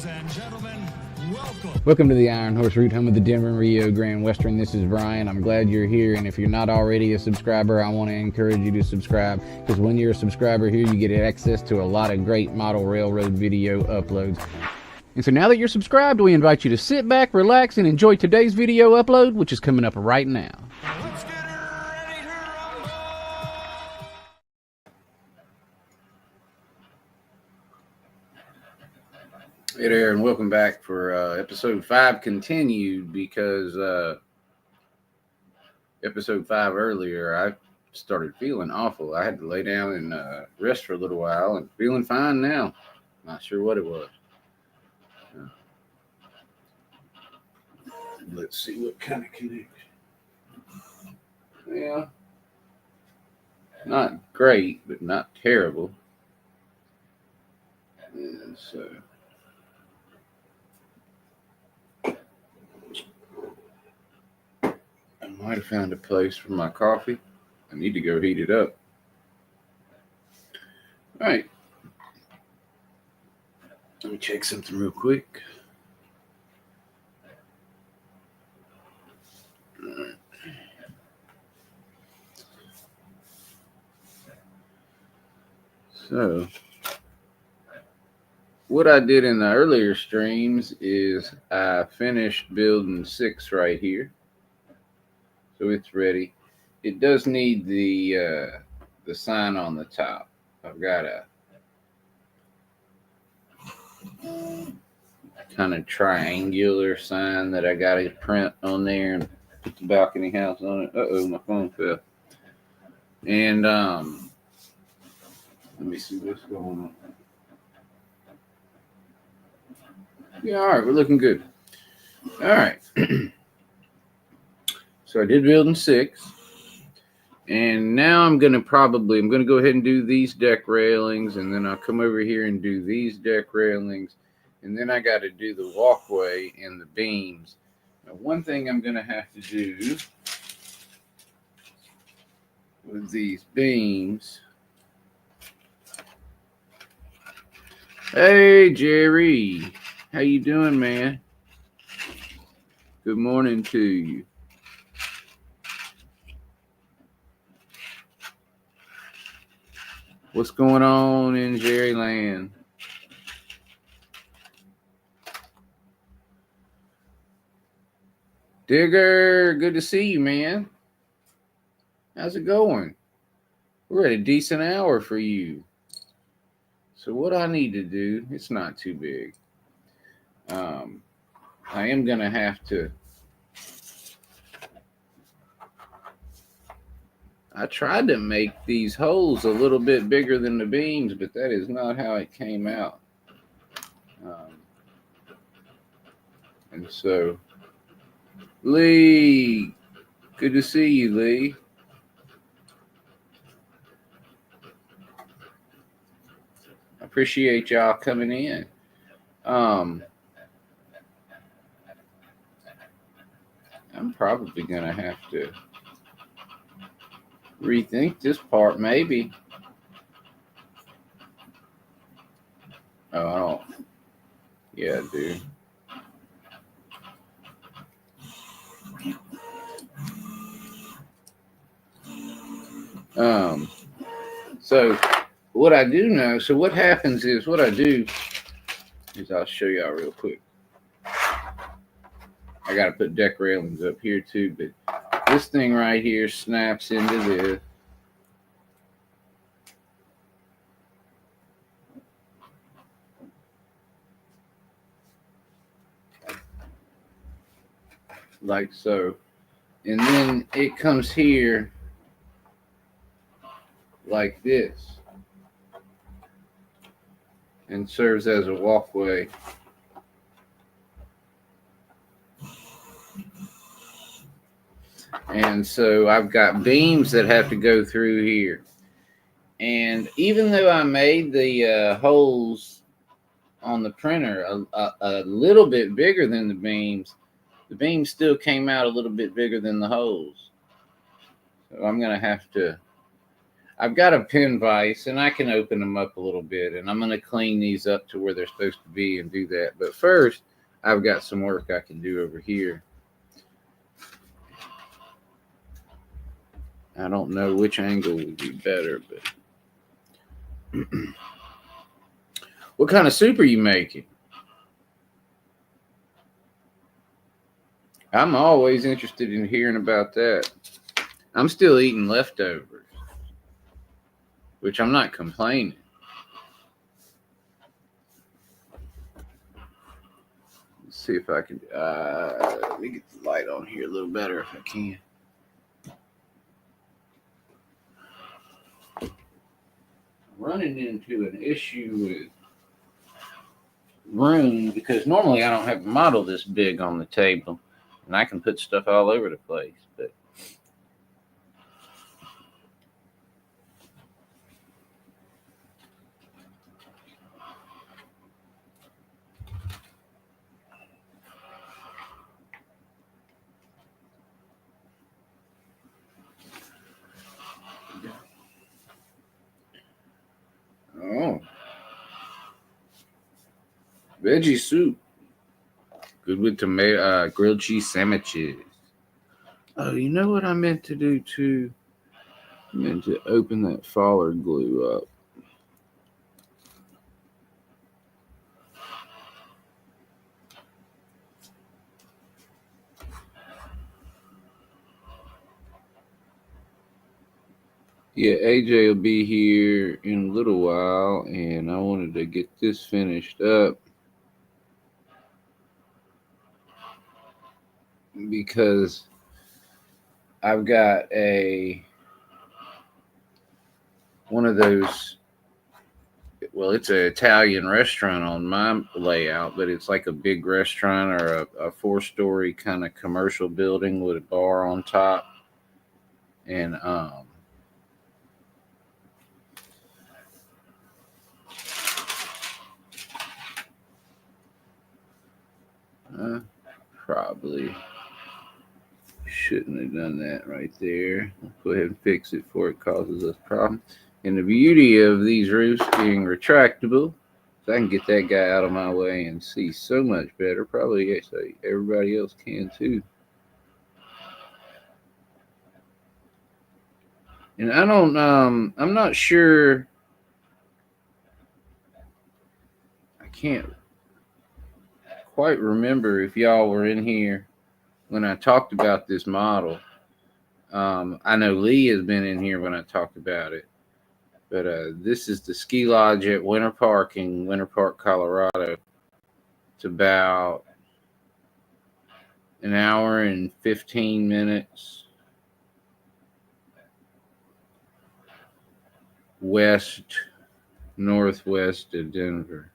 and gentlemen, welcome. Welcome to the Iron Horse Route, home of the Denver and Rio Grande Western. This is Brian. I'm glad you're here, and if you're not already a subscriber, I want to encourage you to subscribe, because when you're a subscriber here, you get access to a lot of great model railroad video uploads. And so now that you're subscribed, we invite you to sit back, relax, and enjoy today's video upload, which is coming up right now. Let's get ready to rumble. Hey there, and welcome back for episode 5 continued, because episode 5 earlier, I started feeling awful. I had to lay down and rest for a little while, and feeling fine now. Not sure what it was. Let's see what kind of connection. Yeah, not great, but not terrible. And so I might have found a place for my coffee. I need to go heat it up. All right. Let me check something real quick. All right. So, what I did in the earlier streams is I finished building 6 right here. So it's ready. It does need the sign on the top. I've got a kind of triangular sign that I got to print on there and put the balcony house on it. Uh-oh, my phone fell. And let me see what's going on. Yeah, all right, we're looking good. All right. So I did building 6. And now I'm going to go ahead and do these deck railings, and then I'll come over here and do these deck railings, and then I got to do the walkway and the beams. Now, one thing I'm going to have to do with these beams. Hey, Jerry. How you doing, man? Good morning to you. What's going on in Jerryland? Digger, good to see you, man. How's it going? We're at a decent hour for you. So what I need to do, it's not too big. I am going to have to. I tried to make these holes a little bit bigger than the beams, but that is not how it came out. And so, Lee, good to see you, Lee. I appreciate y'all coming in. I'm probably going to have to rethink this part, maybe. Oh, I don't. Yeah, dude. So what I do know, so what happens is, what I do is, I'll show y'all real quick. I got to put deck railings up here too, but this thing right here snaps into this. Like so. And then it comes here like this and serves as a walkway. And so I've got beams that have to go through here. And even though I made the holes on the printer a little bit bigger than the beams still came out a little bit bigger than the holes. So I'm going to have to, I've got a pin vise and I can open them up a little bit, and I'm going to clean these up to where they're supposed to be and do that. But first, I've got some work I can do over here. I don't know which angle would be better, but what kind of soup are you making? I'm always interested in hearing about that. I'm still eating leftovers, which I'm not complaining. Let's see if I can. Let me get the light on here a little better if I can. Running into an issue with room because normally I don't have a model this big on the table, and I can put stuff all over the place. But oh, veggie soup, good with tomato, grilled cheese sandwiches. Oh, you know what I meant to do too? I meant to open that Faller glue up. Yeah, AJ will be here in a little while, and I wanted to get this finished up because I've got one of those. Well, it's an Italian restaurant on my layout, but it's like a big restaurant or a 4-story kind of commercial building with a bar on top, and probably shouldn't have done that right there. I'll go ahead and fix it before it causes us problems. And the beauty of these roofs being retractable, so I can get that guy out of my way and see so much better. Probably actually everybody else can too. And I don't, I'm not sure. I can't quite remember if y'all were in here when I talked about this model. I know Lee has been in here when I talked about it. But this is the ski lodge at Winter Park in Winter Park, Colorado. It's about an hour and 15 minutes northwest of Denver.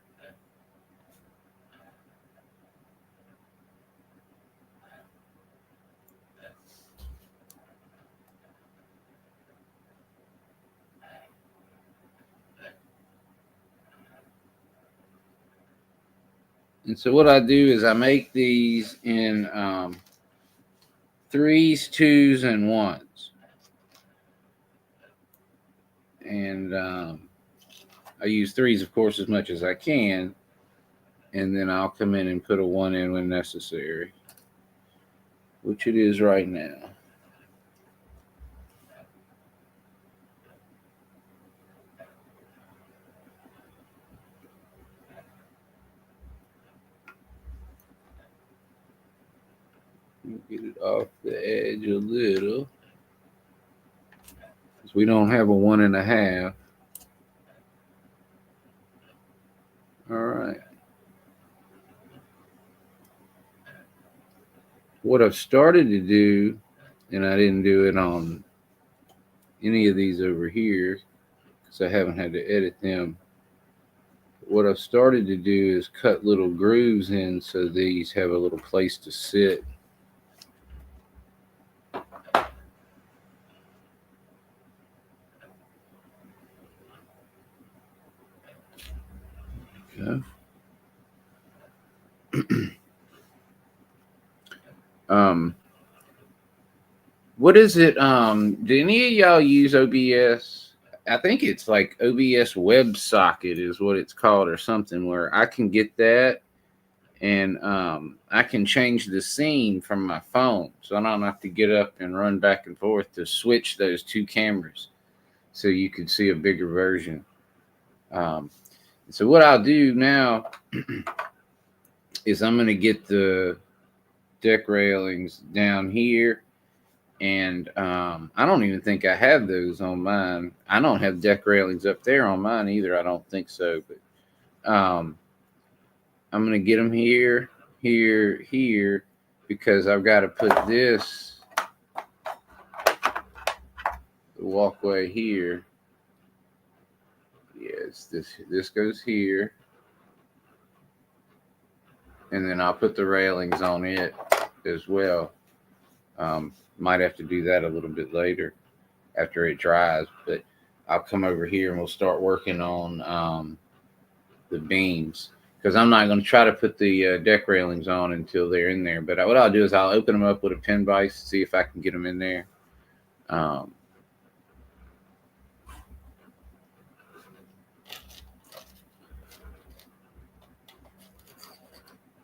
And so what I do is I make these in 3s, 2s, and 1s. And I use 3s, of course, as much as I can. And then I'll come in and put a 1 in when necessary, which it is right now. Get it off the edge a little, because we don't have a 1.5. All right. What I've started to do, and I didn't do it on any of these over here because I haven't had to edit them. What I've started to do is cut little grooves in so these have a little place to sit. Okay. What is it? Do any of y'all use OBS? I think it's like OBS WebSocket is what it's called or something, where I can get that and I can change the scene from my phone. So I don't have to get up and run back and forth to switch those two cameras so you can see a bigger version. So what I'll do now is I'm going to get the deck railings down here. And I don't even think I have those on mine. I don't have deck railings up there on mine either. I don't think so. But I'm going to get them here, here, here, because I've got to put this the walkway here. Yes, this goes here. And then I'll put the railings on it as well. Might have to do that a little bit later after it dries, but I'll come over here and we'll start working on the beams, because I'm not going to try to put the deck railings on until they're in there. But what I'll do is I'll open them up with a pin vise, see if I can get them in there.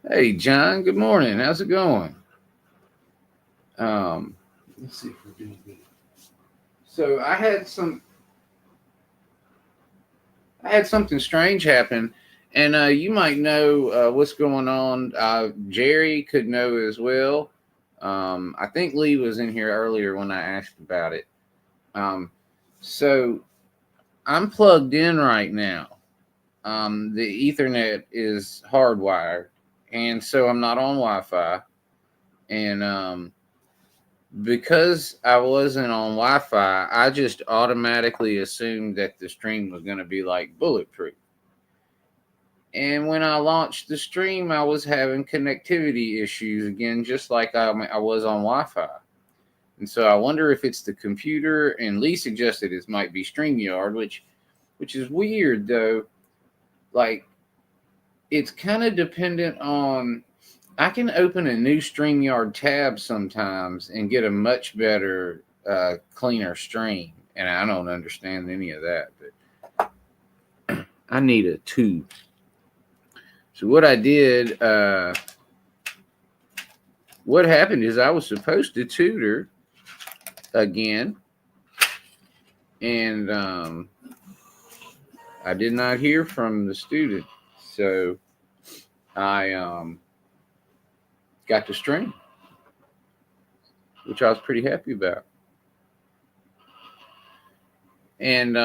Hey, John, good morning. How's it going? Let's see if we're doing good. So I had something strange happen, and you might know what's going on. Jerry could know as well. I think Lee was in here earlier when I asked about it. So I'm plugged in right now. The Ethernet is hardwired, and so I'm not on Wi-Fi. And because I wasn't on Wi-Fi, I just automatically assumed that the stream was going to be like bulletproof. And when I launched the stream, I was having connectivity issues again, just like I was on Wi-Fi. And so I wonder if it's the computer. And Lee suggested it might be StreamYard, which is weird though. Like, it's kind of dependent on. I can open a new StreamYard tab sometimes and get a much better, cleaner stream. And I don't understand any of that, but I need a tube. So what I did, what happened is I was supposed to tutor again. And I did not hear from the student. So I got the stream, which I was pretty happy about. And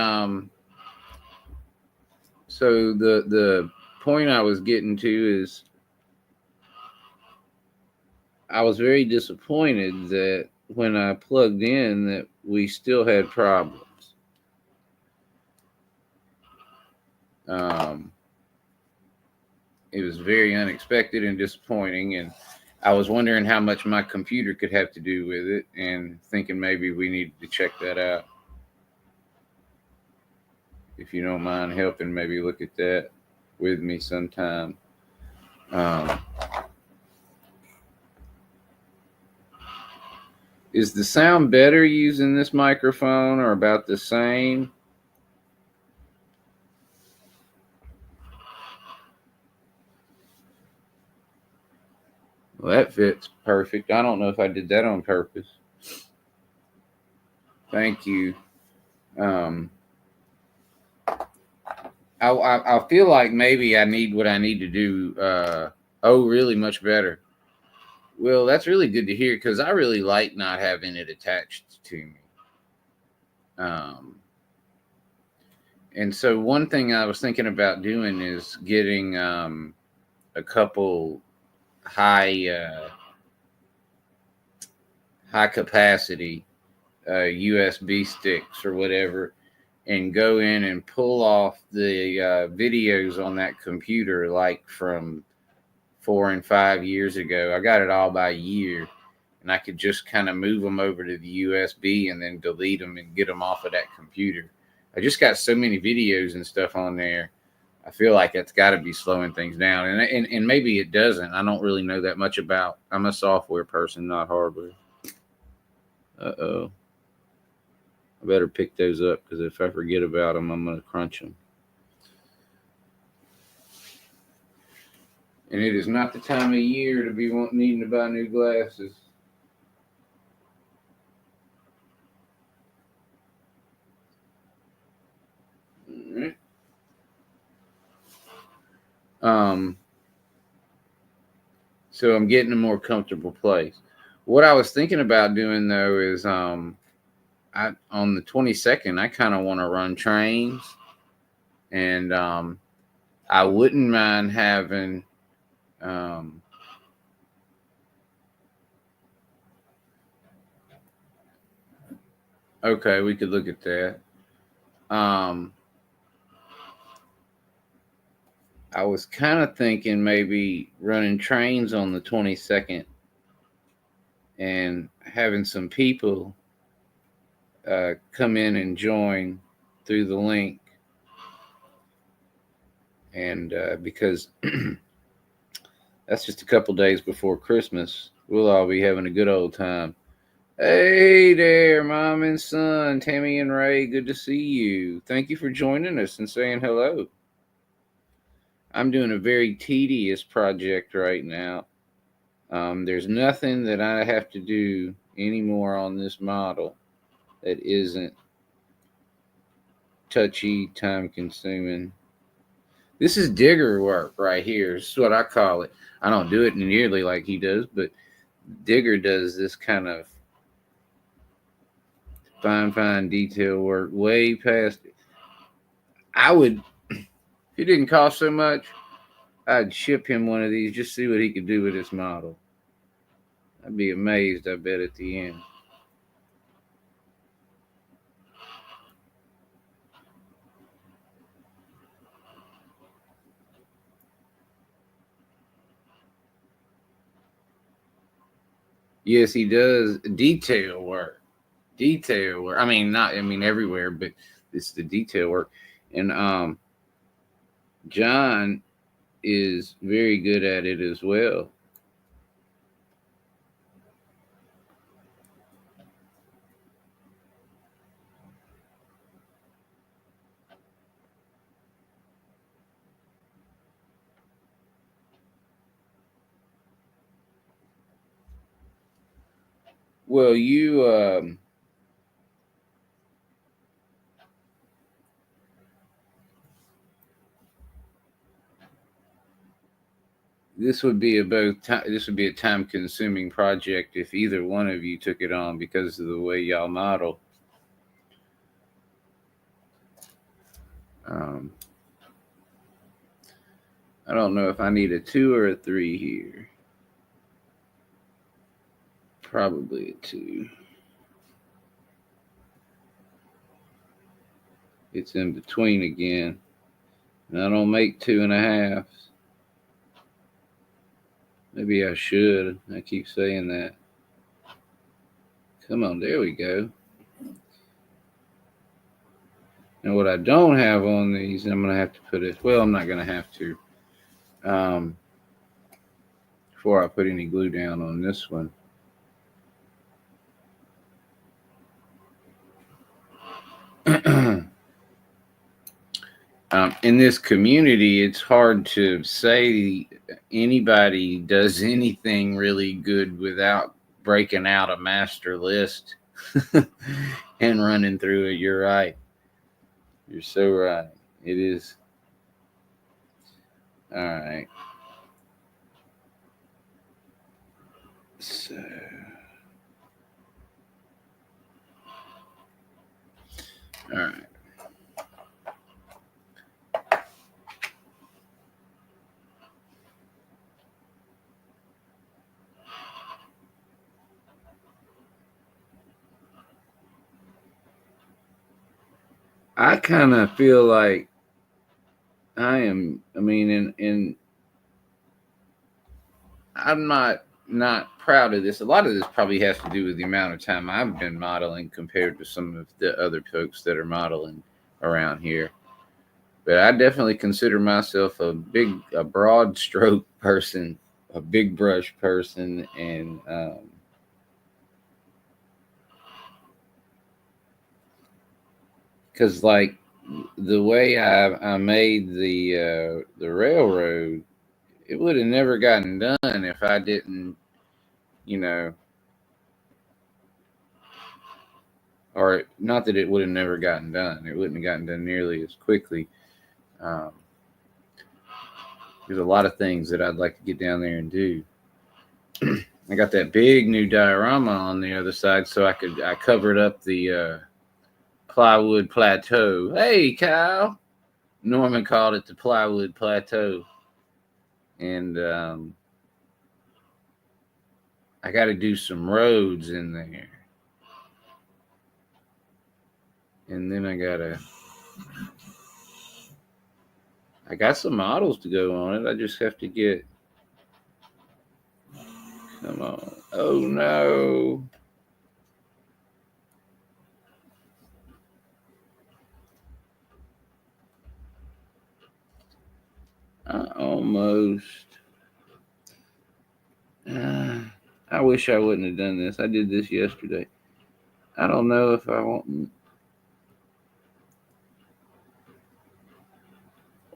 so the point I was getting to is I was very disappointed that when I plugged in that we still had problems. It was very unexpected and disappointing, and I was wondering how much my computer could have to do with it, and thinking maybe we needed to check that out. If you don't mind helping, maybe look at that with me sometime. Is the sound better using this microphone or about the same? Well, that fits perfect. I don't know if I did that on purpose. Thank you. I feel like maybe I need what I need to do. Really much better. Well, that's really good to hear, because I really like not having it attached to me. And so one thing I was thinking about doing is getting a couple high capacity USB sticks or whatever, and go in and pull off the videos on that computer, like from 4 and 5 years ago. I got it all by year, and I could just kind of move them over to the USB and then delete them and get them off of that computer. I just got so many videos and stuff on there. I feel like it's got to be slowing things down, and maybe it doesn't. I don't really know that much about. I'm a software person, not hardware. I better pick those up because if I forget about them, I'm going to crunch them. And it is not the time of year to be needing to buy new glasses. All right. So I'm getting a more comfortable place. What I was thinking about doing though is on the 22nd, I kind of want to run trains, and I wouldn't mind having okay, we could look at that. I was kind of thinking maybe running trains on the 22nd and having some people come in and join through the link. And because that's just a couple days before Christmas, we'll all be having a good old time. Hey there, Mom and Son, Tammy and Ray, good to see you. Thank you for joining us and saying hello. I'm doing a very tedious project right now. There's nothing that I have to do anymore on this model that isn't touchy, time consuming. This is digger work right here. This is what I call it. I don't do it nearly like he does, but Digger does this kind of fine detail work way past it. I would, if it didn't cost so much, I'd ship him one of these, just see what he could do with this model. I'd be amazed, I bet, at the end. Yes, he does detail work. Detail work. I mean, everywhere, but it's the detail work. And John is very good at it as well. Well, this would be this would be a time consuming project if either one of you took it on because of the way y'all model. I don't know if I need a 2 or a 3 here. Probably a 2. It's in between again. And I don't make 2.5. Maybe I should. I keep saying that. Come on, there we go. And what I don't have on these, I'm going to have to put it, well, I'm not going to have to. Before I put any glue down on this one. In this community, it's hard to say anybody does anything really good without breaking out a master list and running through it. You're right. You're so right. It is. All right. So. All right. I kind of feel like I'm not proud of this. A lot of this probably has to do with the amount of time I've been modeling compared to some of the other folks that are modeling around here. But I definitely consider myself a broad stroke person, a big brush person, and because like the way I made the railroad, it would have never gotten done if I didn't, you know, or not that it would have never gotten done. It wouldn't have gotten done nearly as quickly. Um, there's a lot of things that I'd like to get down there and do. I got that big new diorama on the other side, so I covered up the plywood plateau. Hey, Kyle. Norman called it the plywood plateau, and I got to do some roads in there, and then I got some models to go on it. I just have to get. Come on! Oh no! I almost. I wish I wouldn't have done this. I did this yesterday. I don't know if I want.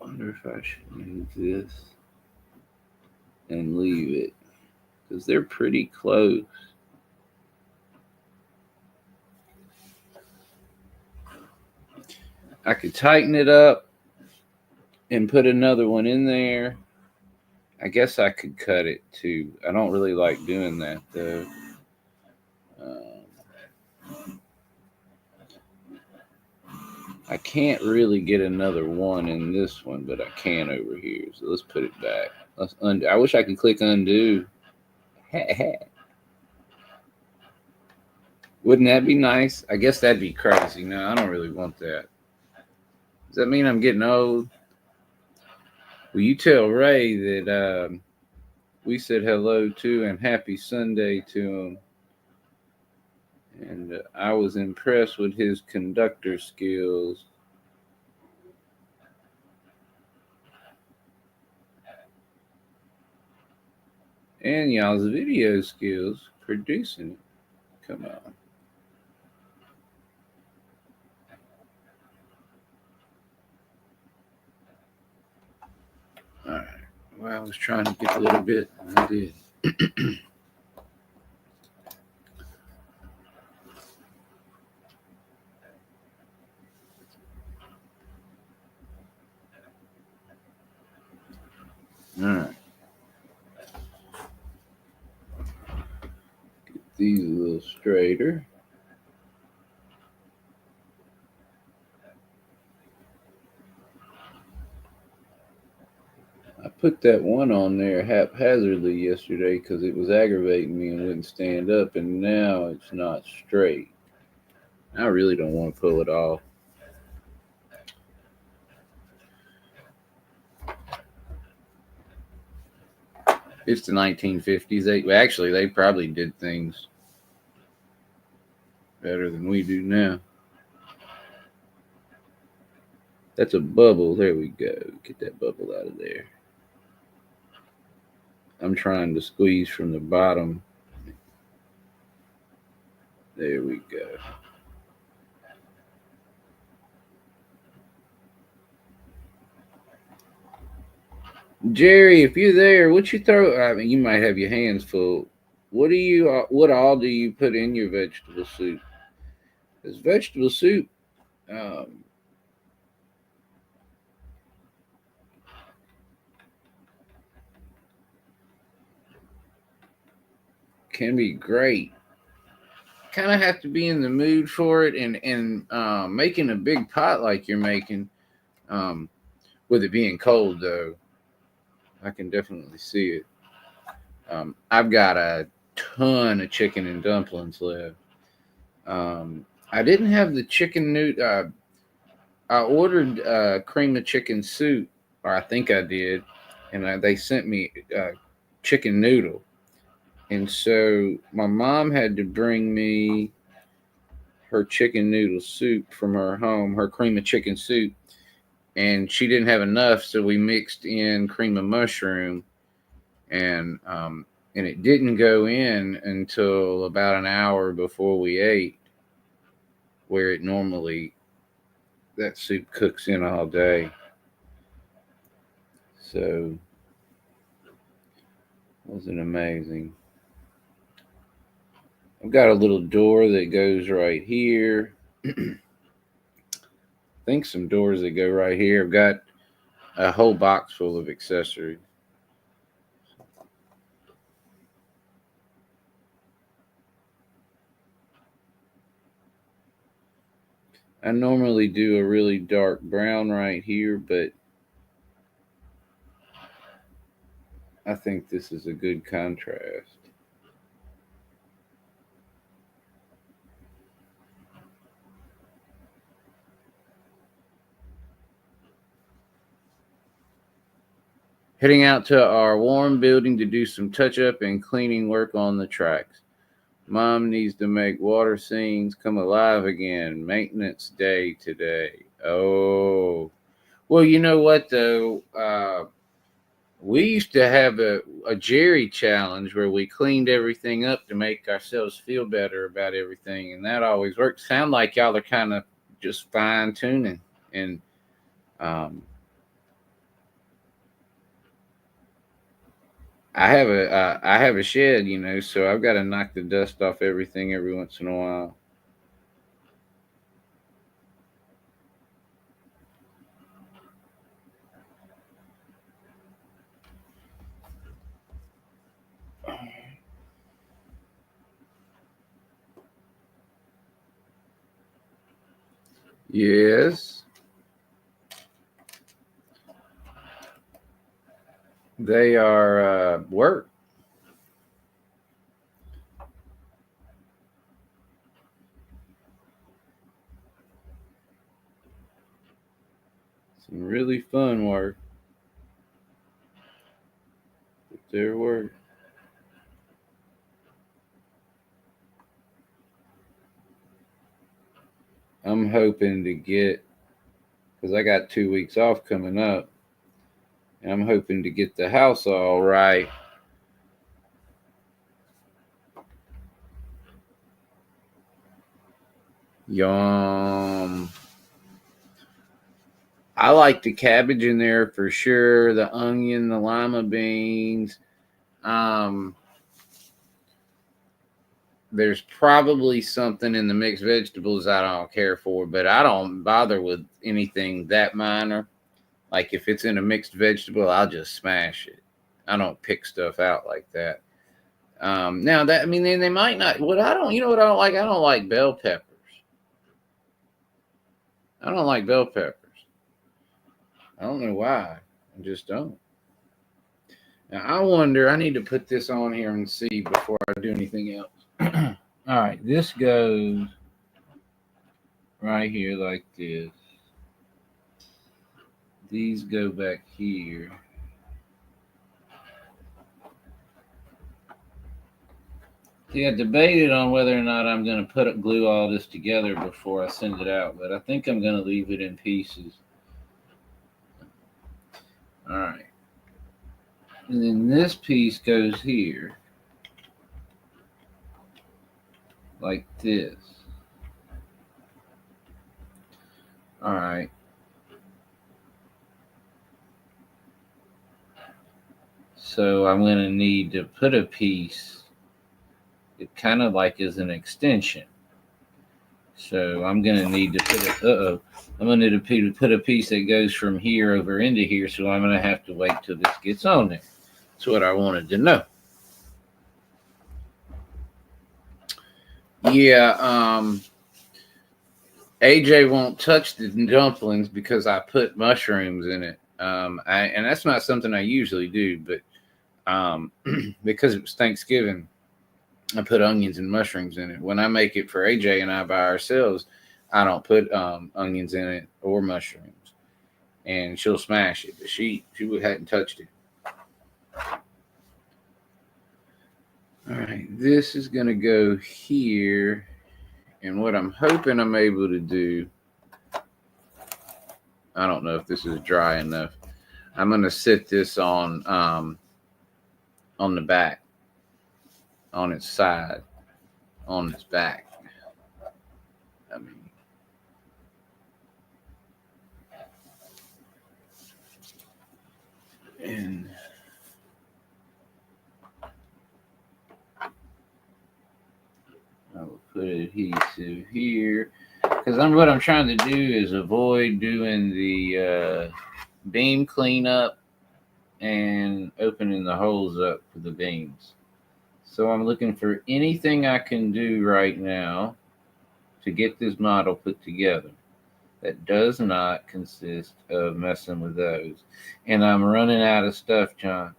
Wonder if I should move this and leave it because they're pretty close. I could tighten it up and put another one in there. I guess I could cut it too. I don't really like doing that though. I can't really get another one in this one, but I can over here. So let's put it back. Let's undo. I wish I could click undo. Wouldn't that be nice? I guess that'd be crazy. No, I don't really want that. Does that mean I'm getting old? Well, you tell Ray that we said hello to and happy Sunday to him. And I was impressed with his conductor skills. And y'all's video skills producing it. Come on. All right. Well, I was trying to get a little bit, and I did. All right. Get these a little straighter. I put that one on there haphazardly yesterday because it was aggravating me and wouldn't stand up, and now it's not straight. I really don't want to pull it off. It's the 1950s. They probably did things better than we do now. That's a bubble. There we go. Get that bubble out of there. I'm trying to squeeze from the bottom. There we go. Jerry, if you're there, what you throw? I mean, you might have your hands full. What all do you put in your vegetable soup? Because vegetable soup, can be great. Kind of have to be in the mood for it, and making a big pot like you're making, with it being cold though, I can definitely see it. I've got a ton of chicken and dumplings left. I didn't have the chicken noodle. I ordered cream of chicken soup, or I think I did, and they sent me chicken noodle. And so my mom had to bring me her chicken noodle soup from her home, her cream of chicken soup, and she didn't have enough, so we mixed in cream of mushroom, and it didn't go in until about an hour before we ate, where it normally that soup cooks in all day. So, wasn't amazing. I've got a little door that goes right here. I think some doors that go right here. I've got a whole box full of accessories. I normally do a really dark brown right here, but I think this is a good contrast. Heading out to our warm building to do some touch up and cleaning work on the tracks. Mom needs to make water scenes come alive again. Maintenance day today. Oh. Well, you know what, though? We used to have a Jerry challenge where we cleaned everything up to make ourselves feel better about everything. And that always worked. Sound like y'all are kind of just fine tuning. And um, I have a shed, so I've got to knock the dust off everything every once in a while. Yes, they are work. Some really fun work. But they're work. I'm hoping to get, because I got 2 weeks off coming up, and I'm hoping to get the house all right. Yum. I like the cabbage in there for sure, the onion, the lima beans. Um, there's probably something in the mixed vegetables I don't care for, but I don't bother with anything that minor. Like if it's in a mixed vegetable, I'll just smash it. I don't pick stuff out like that. Now that I mean, then they might not. What I don't, you know, what I don't like. I don't like bell peppers. I don't like bell peppers. I don't know why. I just don't. Now I wonder. I need to put this on here and see before I do anything else. All right, this goes right here like this. These go back here. See, I debated on whether or not I'm going to glue all this together before I send it out, but I think I'm going to leave it in pieces. All right. And then this piece goes here. Like this. All right. So I'm going to need to put a piece. It kind of like is an extension. So I'm going to need to put I'm going to need to put a piece that goes from here over into here. So I'm going to have to wait till this gets on there. That's what I wanted to know. Yeah, AJ won't touch the dumplings because I put mushrooms in it. And that's not something I usually do, but because it was Thanksgiving, I put onions and mushrooms in it. When I make it for AJ and I by ourselves, I don't put onions in it or mushrooms, and she'll smash it. But she hadn't touched it. All right, this is gonna go here, and what I'm hoping I'm able to do, I don't know if this is dry enough. I'm gonna sit this on the back, on its side, on its back. I mean, And I will put adhesive here because what I'm trying to do is avoid doing the beam cleanup and opening the holes up for the beams. So I'm looking for anything I can do right now to get this model put together that does not consist of messing with those. And I'm running out of stuff, John.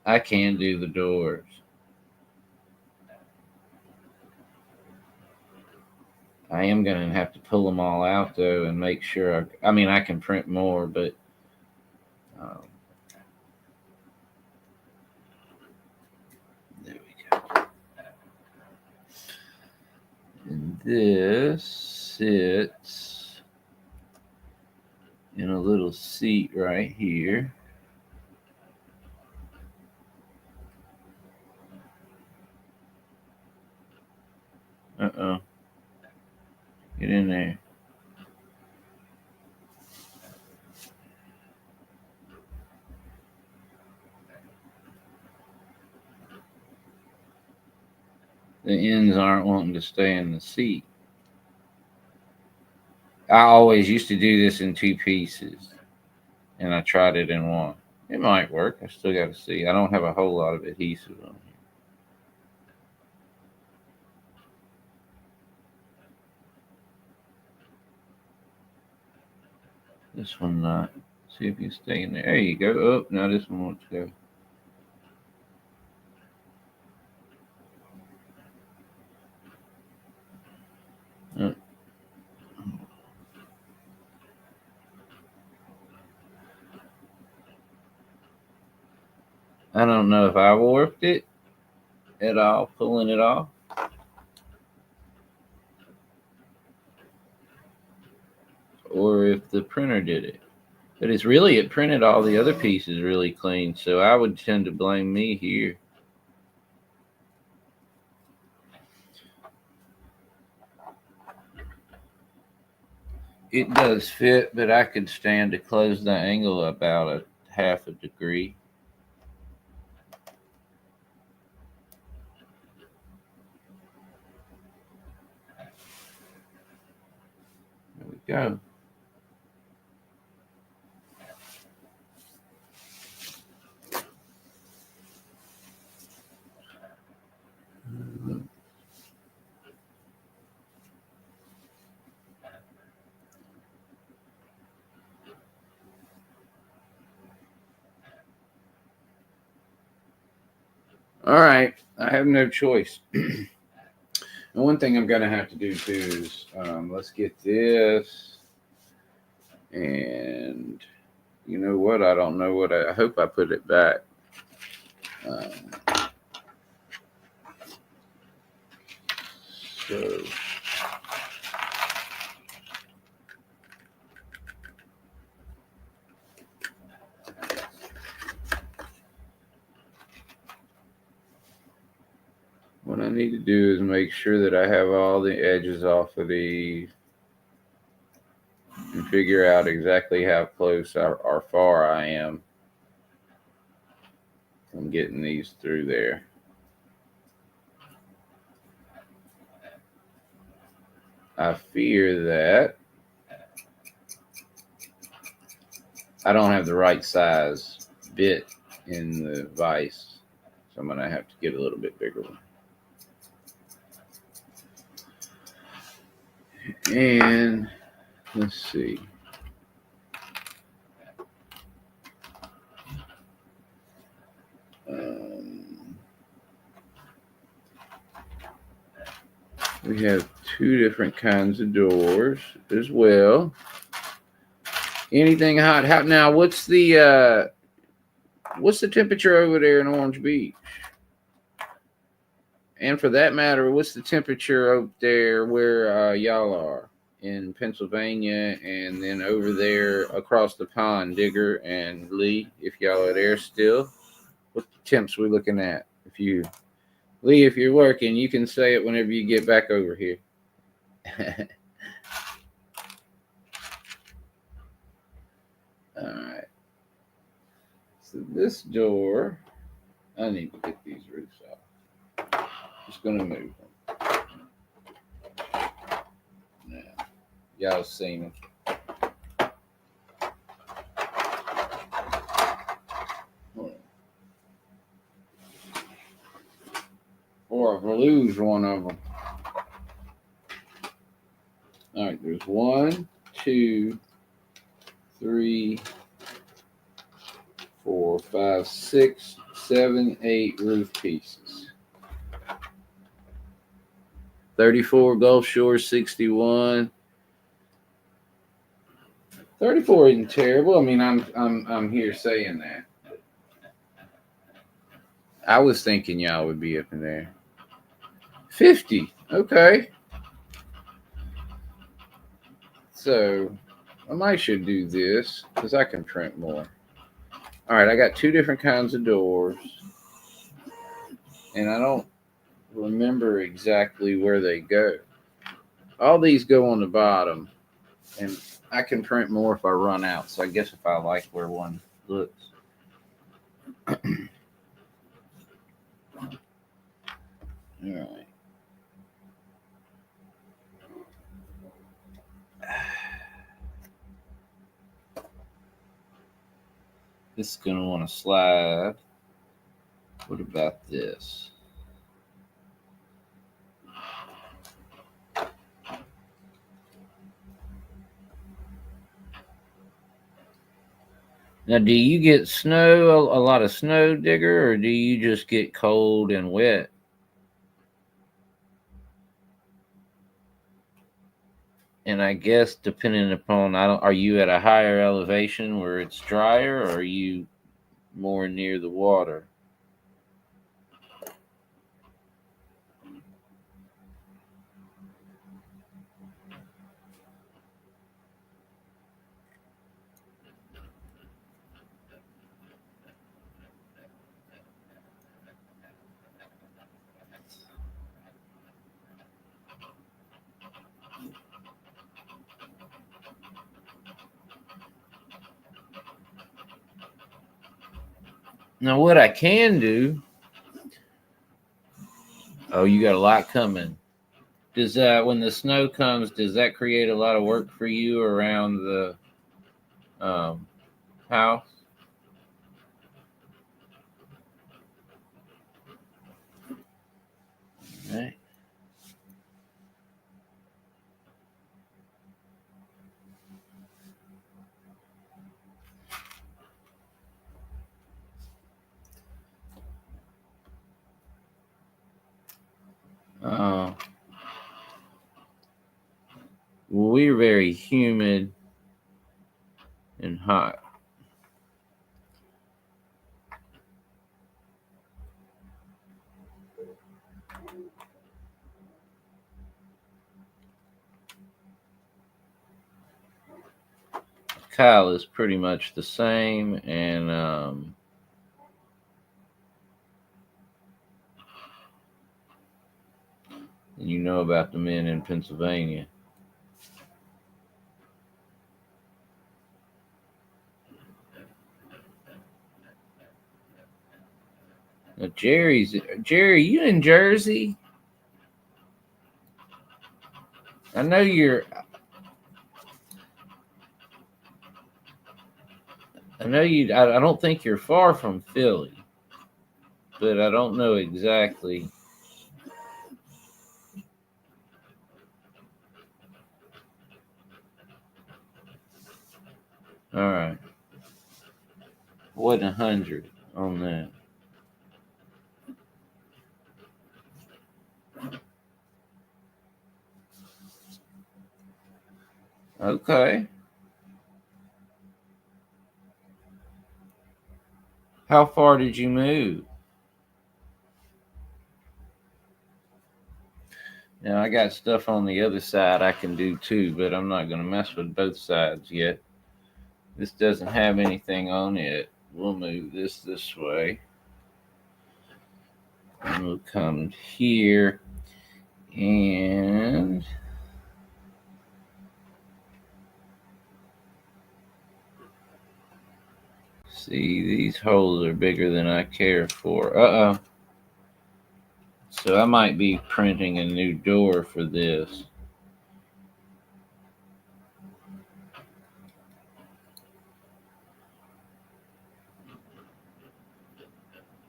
I can do the doors. I am going to have to pull them all out, though, and make sure. I mean, I can print more, but there we go. And this sits in a little seat right here. Uh-oh. Get in there. The ends aren't wanting to stay in the seat. I always used to do this in 2 pieces, and I tried it in 1. It might work. I still got to see. I don't have a whole lot of adhesive on here. This one not. See if you stay in there. There you go. Oh, now this one wants to go. I don't know if I warped it at all, pulling it off. Or if the printer did it. But it's really, it printed all the other pieces really clean, so I would tend to blame me here. It does fit, but I could stand to close the angle about a 1/2 degree. There we go. All right, I have no choice. And one thing I'm going to have to do too is let's get this. And you know what? I don't know what I hope I put it back. So what I need to do is make sure that I have all the edges off of these and figure out exactly how close or far I am from getting these through there. I fear that I don't have the right size bit in the vise, so I'm going to have to get a little bit bigger one. And let's see. We have 2 different kinds of doors as well. Anything hot? How now? What's the temperature over there in Orange Beach? And for that matter, what's the temperature up there where y'all are in Pennsylvania, and then over there across the pond, Digger and Lee, if y'all are there still? What temps we looking at? Lee, if you're working, you can say it whenever you get back over here. All right. So this door, I need to get these roofs off. Just gonna move them. Now, y'all seen them. Or if I lose one of them. All right, there's 1, 2, 3, 4, 5, 6, 7, 8 roof pieces. 34 Gulf Shore 61. 34 isn't terrible. I mean, I'm here saying that. I was thinking y'all would be up in there. 50. Okay. So I might should do this because I can print more. All right, I got 2 different kinds of doors, and I don't remember exactly where they go. All these go on the bottom, and I can print more if I run out. So I guess if I like where one looks. All right. This is going to want to slide. What about this? Now, do you get snow, a lot of snow, Digger, or do you just get cold and wet? And I guess depending upon, are you at a higher elevation where it's drier, or are you more near the water? Now, what I can do. Oh, you got a lot coming. Does when the snow comes, does that create a lot of work for you around the house? Right. Well, we're very humid and hot. Kyle is pretty much the same, and you know about the men in Pennsylvania. Now, Jerry, you in Jersey? I know you're. I know you. I don't think you're far from Philly, but I don't know exactly. All right. Wasn't 100 on that. Okay. How far did you move? Now I got stuff on the other side I can do too, but I'm not going to mess with both sides yet. This doesn't have anything on it. We'll move this way. And we'll come here and See, these holes are bigger than I care for. Uh-oh. So I might be printing a new door for this.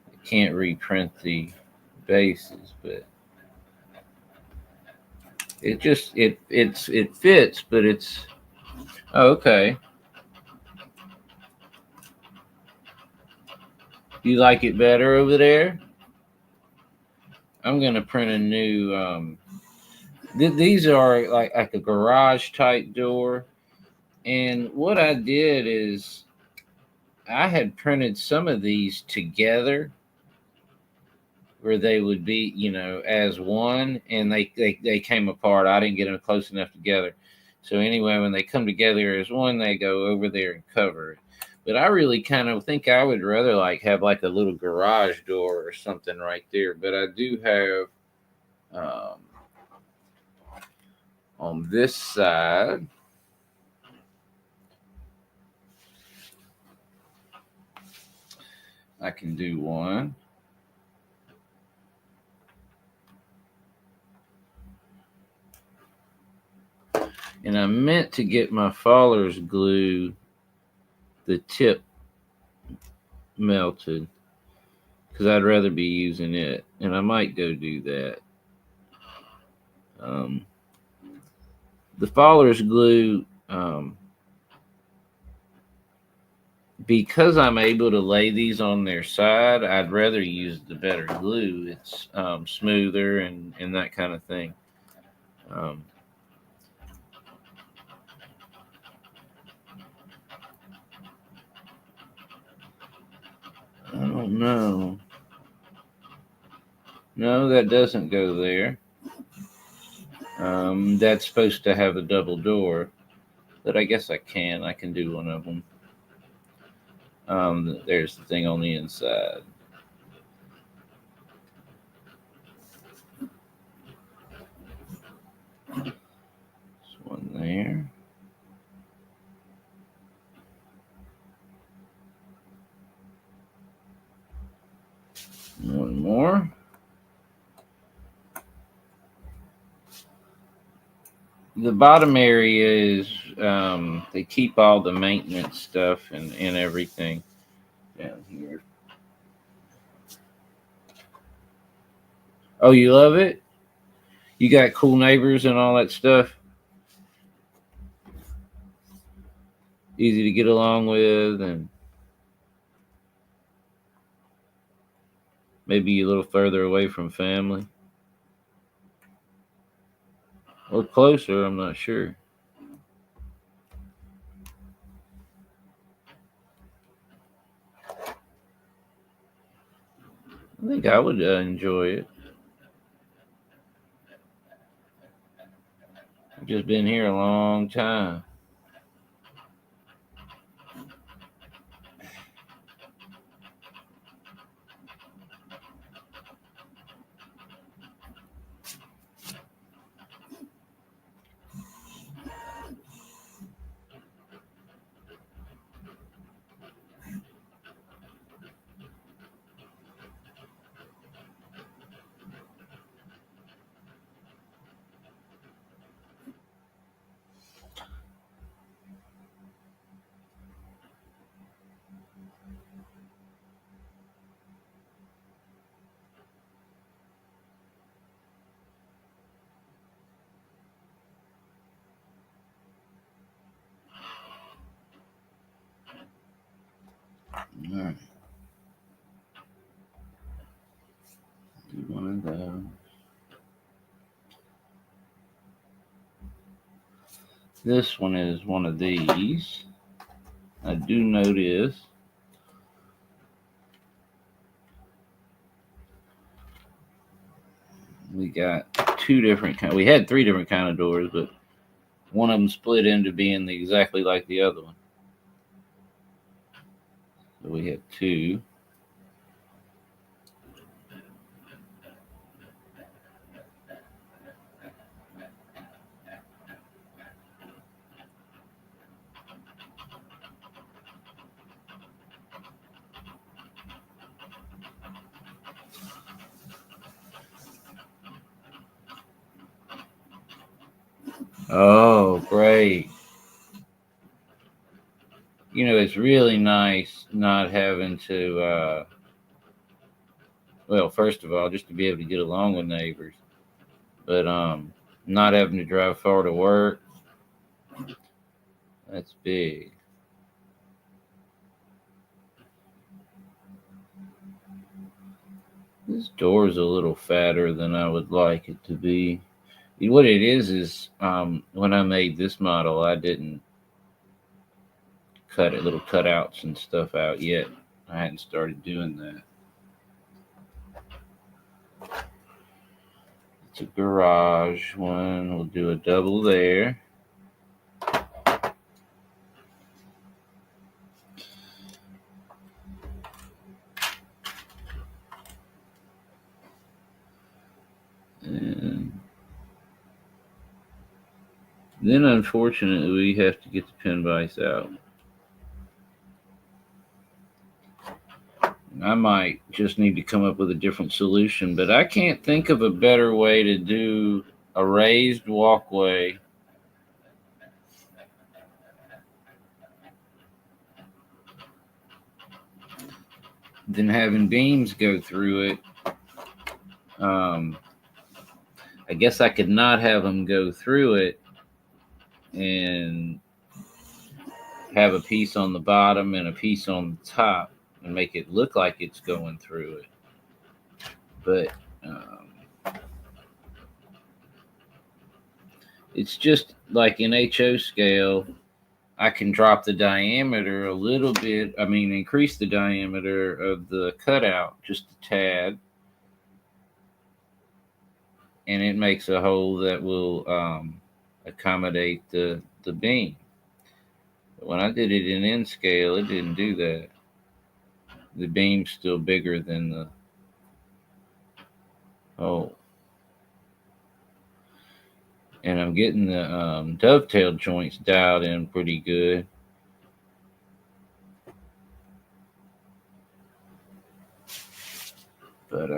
I can't reprint the bases, but it just it fits, but it's okay. You like it better over there? I'm gonna print a new. These are like a garage type door, and what I did is I had printed some of these together, where they would be, as one, and they came apart. I didn't get them close enough together. So anyway, when they come together as one, they go over there and cover it. But I really kind of think I would rather have like a little garage door or something right there. But I do have on this side, I can do one. And I meant to get my Fuller's glue, the tip melted, because I'd rather be using it. And I might go do that. The Fuller's glue, because I'm able to lay these on their side, I'd rather use the better glue. It's smoother and that kind of thing. I don't know. No, that doesn't go there. That's supposed to have a double door, but I guess I can do one of them. There's the thing on the inside. There's one there. One more. The bottom area is they keep all the maintenance stuff and everything down here. Oh, you love it? You got cool neighbors and all that stuff? Easy to get along with, and maybe a little further away from family. Or closer, I'm not sure. I think I would enjoy it. I've just been here a long time. All right. Do one of those. This one is one of these. I do notice we got two different kind. We had three different kind of doors, but one of them split into being exactly like the other one. So we have two. Oh, great. You know, it's really nice not having to, well, first of all, just to be able to get along with neighbors, but not having to drive far to work. That's big. This door is a little fatter than I would like it to be. What it is when I made this model, I didn't cut it, little cutouts and stuff out yet. I hadn't started doing that. It's a garage one. We'll do a double there. And then, unfortunately, we have to get the pin vise out. I might just need to come up with a different solution, but I can't think of a better way to do a raised walkway than having beams go through it. I guess I could not have them go through it and have a piece on the bottom and a piece on the top and make it look like it's going through it. But it's just like in HO scale, I can drop the diameter a little bit. I mean, increase the diameter of the cutout just a tad. And it makes a hole that will accommodate the beam. But when I did it in N scale, it didn't do that. The beam's still bigger than the hole. And I'm getting the dovetail joints dialed in pretty good. But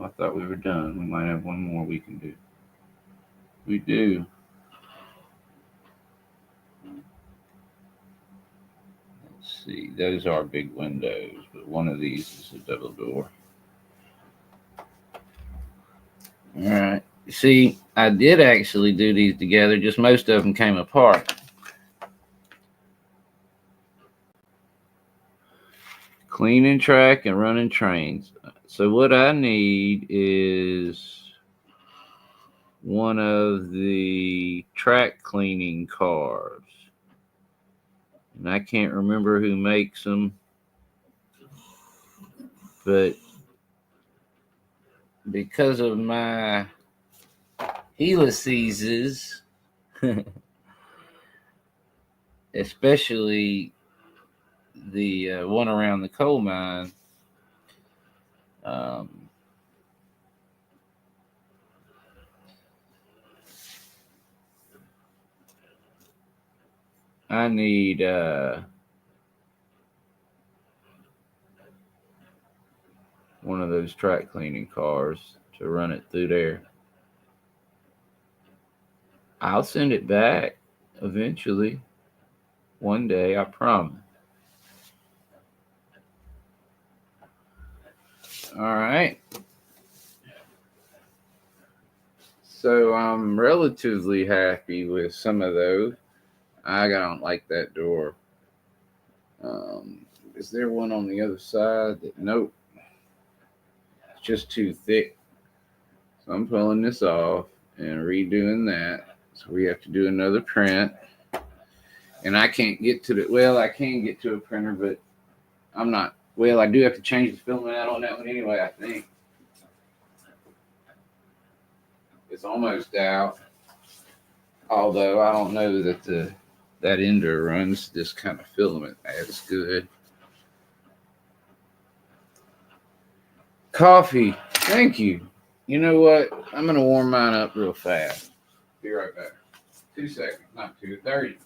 I thought we were done. We might have one more we can do. We do. Let's see. Those are big windows, but one of these is a double door. All right. See, I did actually do these together, just most of them came apart. Cleaning track and running trains. So what I need is one of the track cleaning cars. And I can't remember who makes them, but because of my helices, especially the one around the coal mine, I need one of those track cleaning cars to run it through there. I'll send it back eventually, one day, I promise. All right. So I'm relatively happy with some of those. I don't like that door. Is there one on the other side? Nope. It's just too thick. So I'm pulling this off and redoing that. So we have to do another print. And I can't get to I can get to a printer, but I'm not. Well, I do have to change the filament out on that one anyway, I think. It's almost out. Although I don't know that that ender runs this kind of filament as good. Coffee. Thank you. You know what? I'm going to warm mine up real fast. Be right back. 2 seconds. Not 2, 30.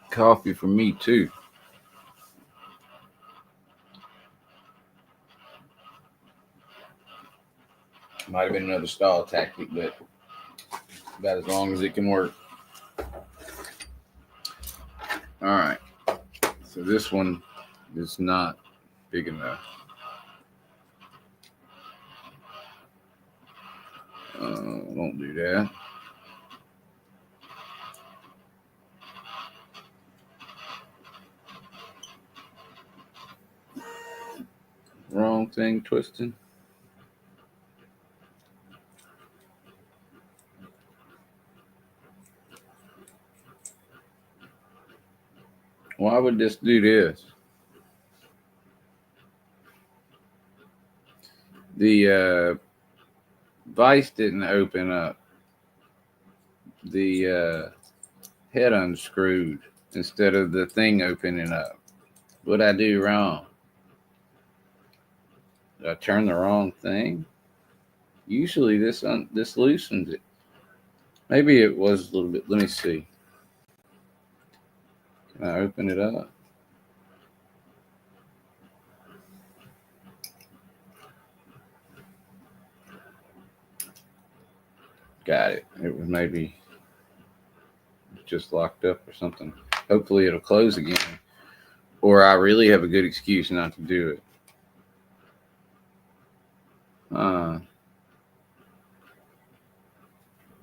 coffee for me too. Might have been another stall tactic, but about as long as it can work. All right. So this one is not big enough. Won't do that. Wrong thing twisting. Why would this do this? The vise didn't open up. The head unscrewed instead of the thing opening up. What'd I do wrong? Did I turn the wrong thing? Usually this loosens it. Maybe it was a little bit. Let me see. Can I open it up? Got it. It was maybe just locked up or something. Hopefully it'll close again. Or I really have a good excuse not to do it.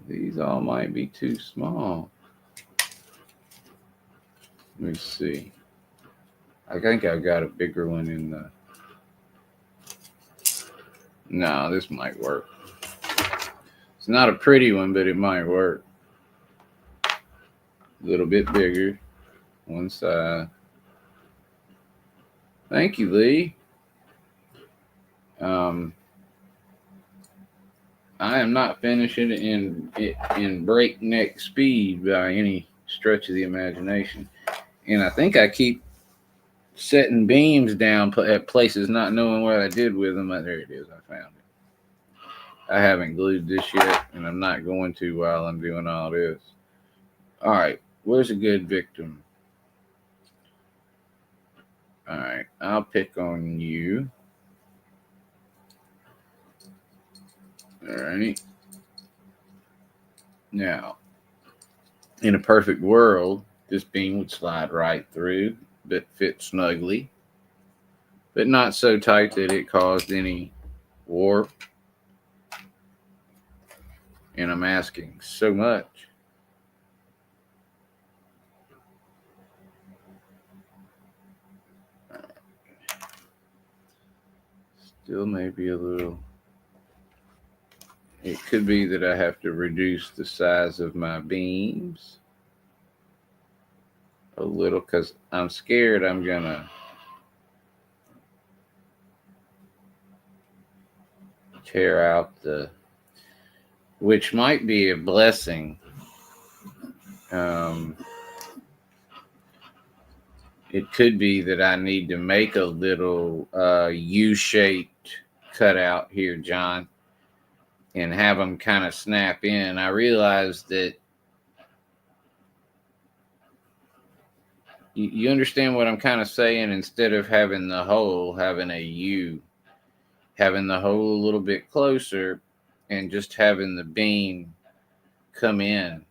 These all might be too small. Let me see. I think I've got a bigger one in the... No, this might work. It's not a pretty one, but it might work. A little bit bigger. One side. Thank you, Lee. I am not finishing in breakneck speed by any stretch of the imagination. And I think I keep setting beams down at places not knowing what I did with them. There it is. I found it. I haven't glued this yet, and I'm not going to while I'm doing all this. All right. Where's a good victim? All right. I'll pick on you. All right. Now, in a perfect world, this beam would slide right through, but fit snugly, but not so tight that it caused any warp. And I'm asking so much. Still maybe a little. It could be that I have to reduce the size of my beams a little because I'm scared I'm gonna tear out which might be a blessing. It could be that I need to make a little U-shaped cutout here, John, and have them kind of snap in. I realized that you understand what I'm kind of saying. Instead of having the hole, having a U, having the hole a little bit closer, and just having the beam come in.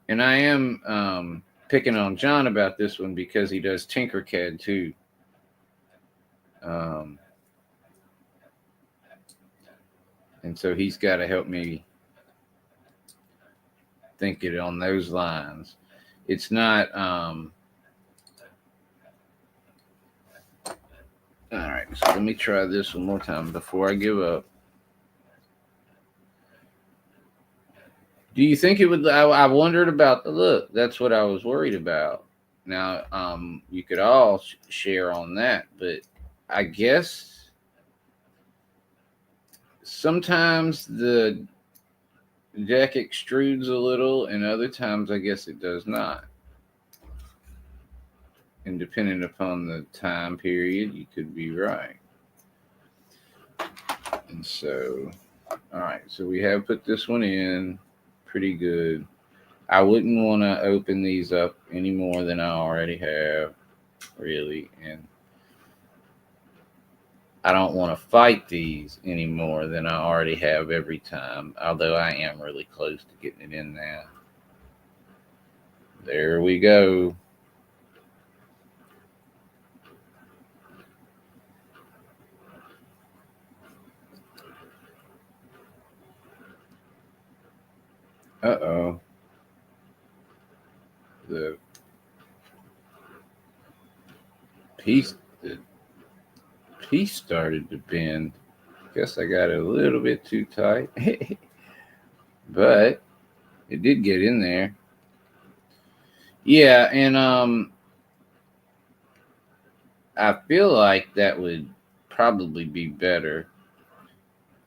And I am picking on John about this one because he does Tinkercad too. And so he's got to help me think it on those lines. It's not. All right, so let me try this one more time before I give up. Do you think it would? I wondered about the look. That's what I was worried about. Now, you could all share on that, but I guess sometimes the deck extrudes a little, and other times I guess it does not. And depending upon the time period, you could be right. And so, all right, so we have put this one in. pretty good. I wouldn't want to open these up any more than I already have, really. And I don't want to fight these any more than I already have every time, although I am really close to getting it in now. There we go. Uh-oh. The piece the piece started to bend. Guess I got it a little bit too tight. But it did get in there. Yeah, and I feel like that would probably be better.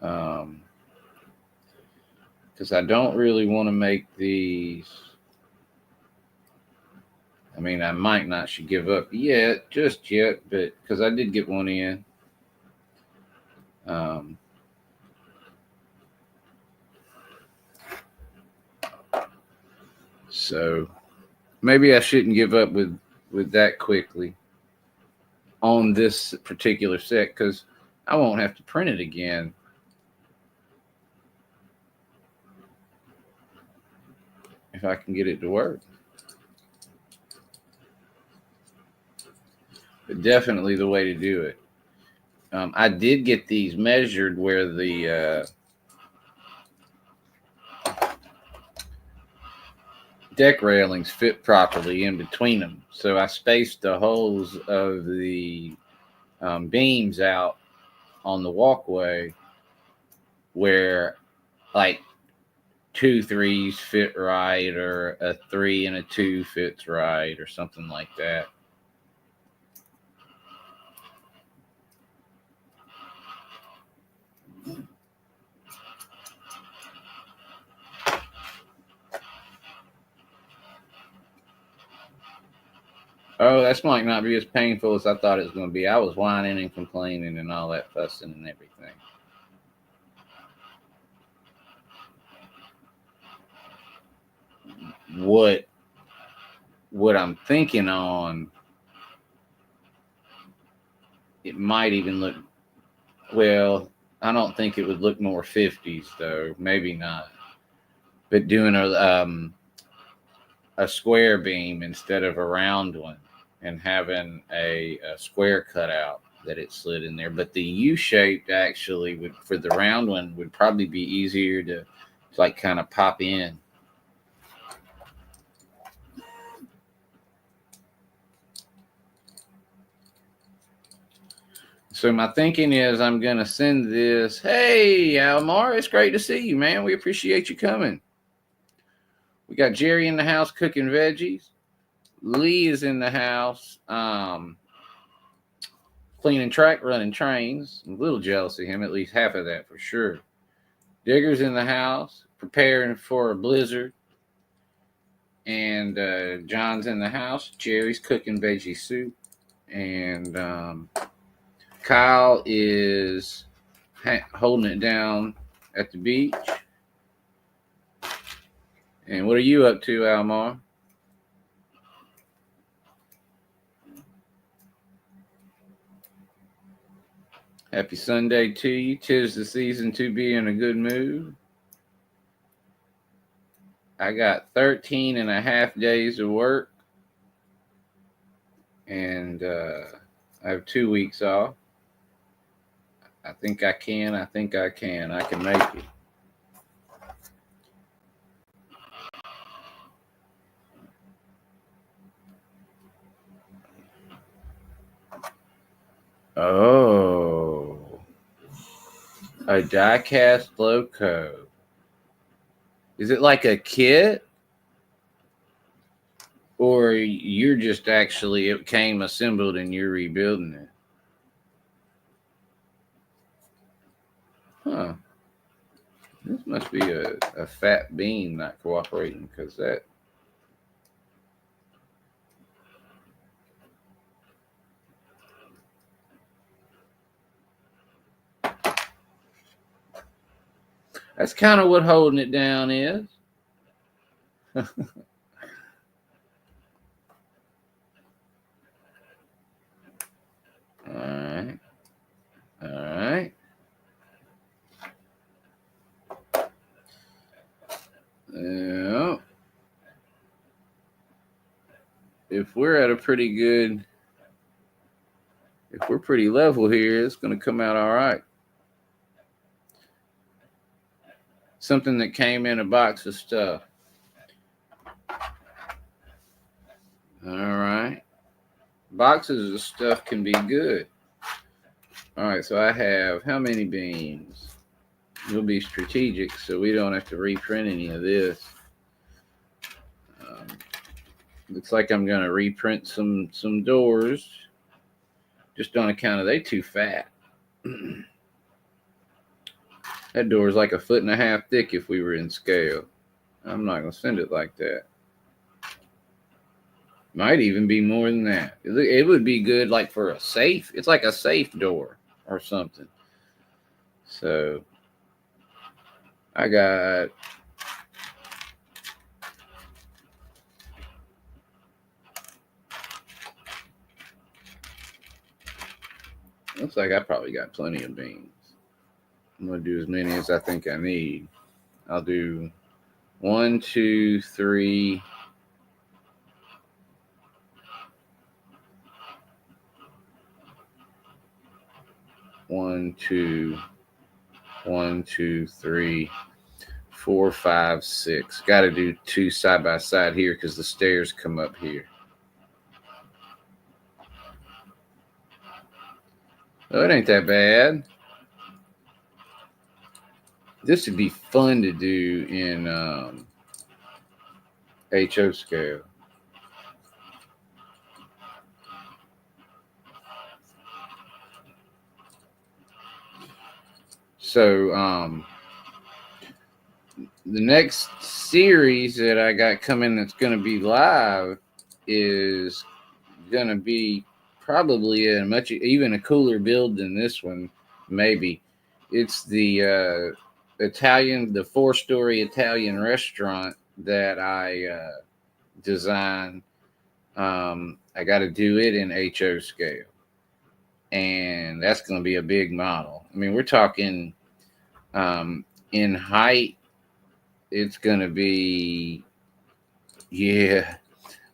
Because I don't really want to make these. I mean, I might not should give up yet, just yet, but because I did get one in. So maybe I shouldn't give up with that quickly on this particular set, because I won't have to print it again. If I can get it to work. But definitely the way to do it. I did get these measured where the deck railings fit properly in between them. So I spaced the holes of the beams out on the walkway where like 2 3s fit right, or a 3 and a 2 fits right, or something like that. Oh, that might not be as painful as I thought it was going to be. I was whining and complaining and all that fussing and everything. What I'm thinking on, it might even look, well, I don't think it would look more 50s though. Maybe not. But doing a square beam instead of a round one, and having a square cutout that it slid in there. But the U-shaped actually would, for the round one, would probably be easier to like kind of pop in. So my thinking is I'm going to send this. Hey, Almar, it's great to see you, man. We appreciate you coming. We got Jerry in the house cooking veggies. Lee is in the house cleaning track, running trains. I'm a little jealous of him, at least half of that for sure. Digger's in the house preparing for a blizzard. And John's in the house. Jerry's cooking veggie soup. And Kyle is holding it down at the beach. And what are you up to, Almar? Happy Sunday to you. 'Tis the season to be in a good mood. I got 13 and a half days of work. And I have 2 weeks off. I think I can. I can make it. Oh, a die-cast loco. Is it like a kit? Or you're just actually, it came assembled and you're rebuilding it? Huh. This must be a fat beam not cooperating, because that. That's kind of what holding it down is. All right. All right. Yeah. If we're at a pretty good, if we're pretty level here, it's going to come out all right. Something that came in a box of stuff. All right. Boxes of stuff can be good. All right, so I have how many beams? We'll be strategic so we don't have to reprint any of this. Looks like I'm going to reprint some doors just on account of they too fat. That door is like 1.5 feet thick if we were in scale. I'm not going to send it like that. Might even be more than that. It would be good like for a safe. It's like a safe door or something. So I got looks like I probably got plenty of beans. I'm going to do as many as I think I need. I'll do 1, 2, 3. One, two, 1, 2, 3, 4, 5, 6. Got to do 2 side by side here because the stairs come up here. Oh, it ain't that bad. This would be fun to do in HO scale. So the next series that I got coming that's going to be live is going to be probably a much even a cooler build than this one. Maybe it's the the 4-story Italian restaurant that I designed. I got to do it in HO scale, and that's going to be a big model. I mean, we're talking in height. It's going to be, yeah.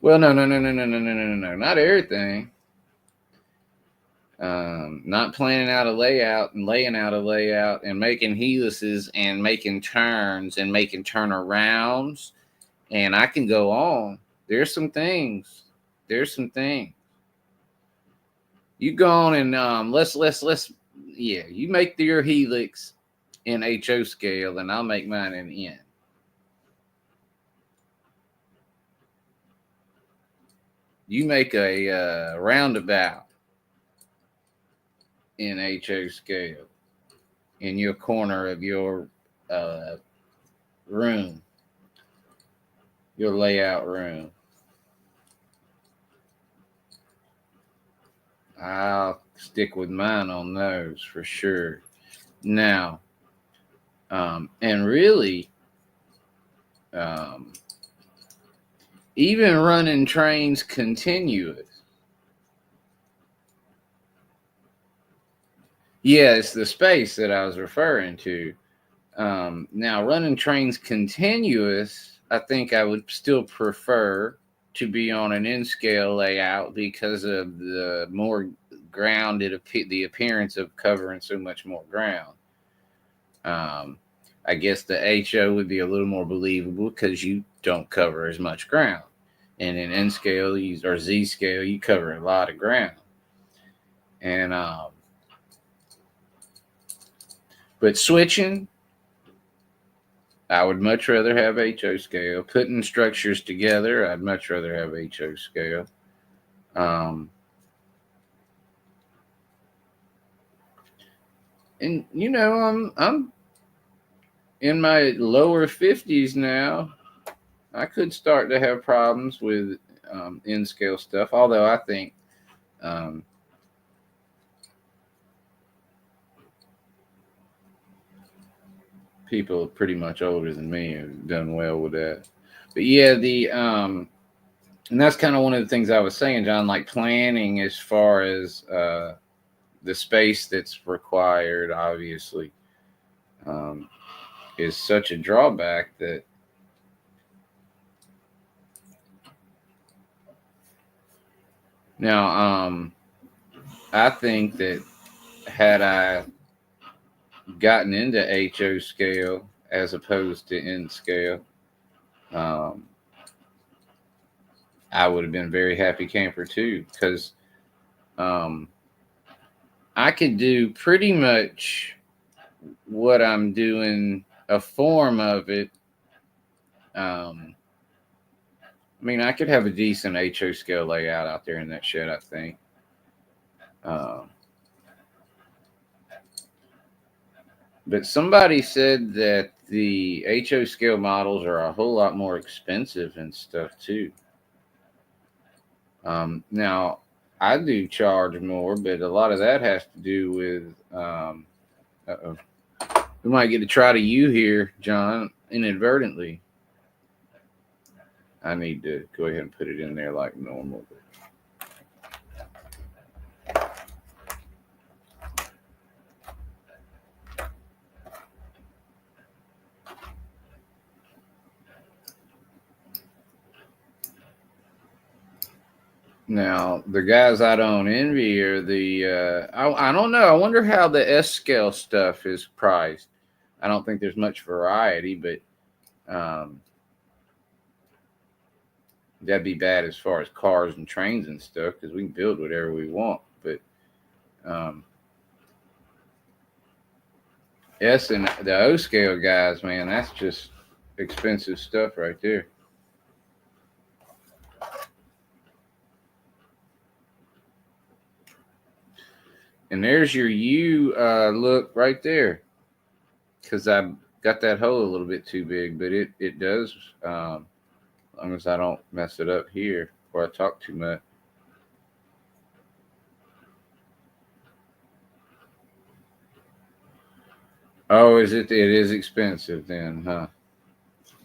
Well, no, not everything. Not planning out a layout and laying out a layout and making helices and making turns and making turnarounds. And I can go on. There's some things. You go on and let's you make your helix in HO scale and I'll make mine in N. You make a roundabout in HO scale in your corner of your room, your layout room. I'll stick with mine on those for sure. Now, and really, even running trains continuous. Yeah, it's the space that I was referring to. Now, running trains continuous, I think I would still prefer to be on an N-scale layout because of the more ground, the appearance of covering so much more ground. I guess the HO would be a little more believable because you don't cover as much ground. And in N-scale or Z-scale, you cover a lot of ground. And but switching, I would much rather have HO scale. Putting structures together, I'd much rather have HO scale. And you know, I'm in my lower 50s now. I could start to have problems with N-scale stuff, although I think people pretty much older than me have done well with that. But yeah, and that's kind of one of the things I was saying, John, like planning as far as the space that's required, obviously, um, is such a drawback that now, I think that had I gotten into HO scale as opposed to N scale, um, I would have been a very happy camper too, because um, I could do pretty much what I'm doing, a form of it. Um, I mean, I could have a decent HO scale layout out there in that shed, I think. Um, but somebody said that the HO scale models are a whole lot more expensive and stuff too. Now, I do charge more, but a lot of that has to do with. Uh-oh. We might get a try to you here, John, inadvertently. I need to go ahead and put it in there like normal. Now, the guys I don't envy are I don't know. I wonder how the S scale stuff is priced. I don't think there's much variety, but um, that'd be bad as far as cars and trains and stuff because we can build whatever we want. But um, S and the O scale guys, man, that's just expensive stuff right there. And there's your U look right there, because I got that hole a little bit too big, but it does, as long as I don't mess it up here or I talk too much. Oh, is it? It is expensive then, huh?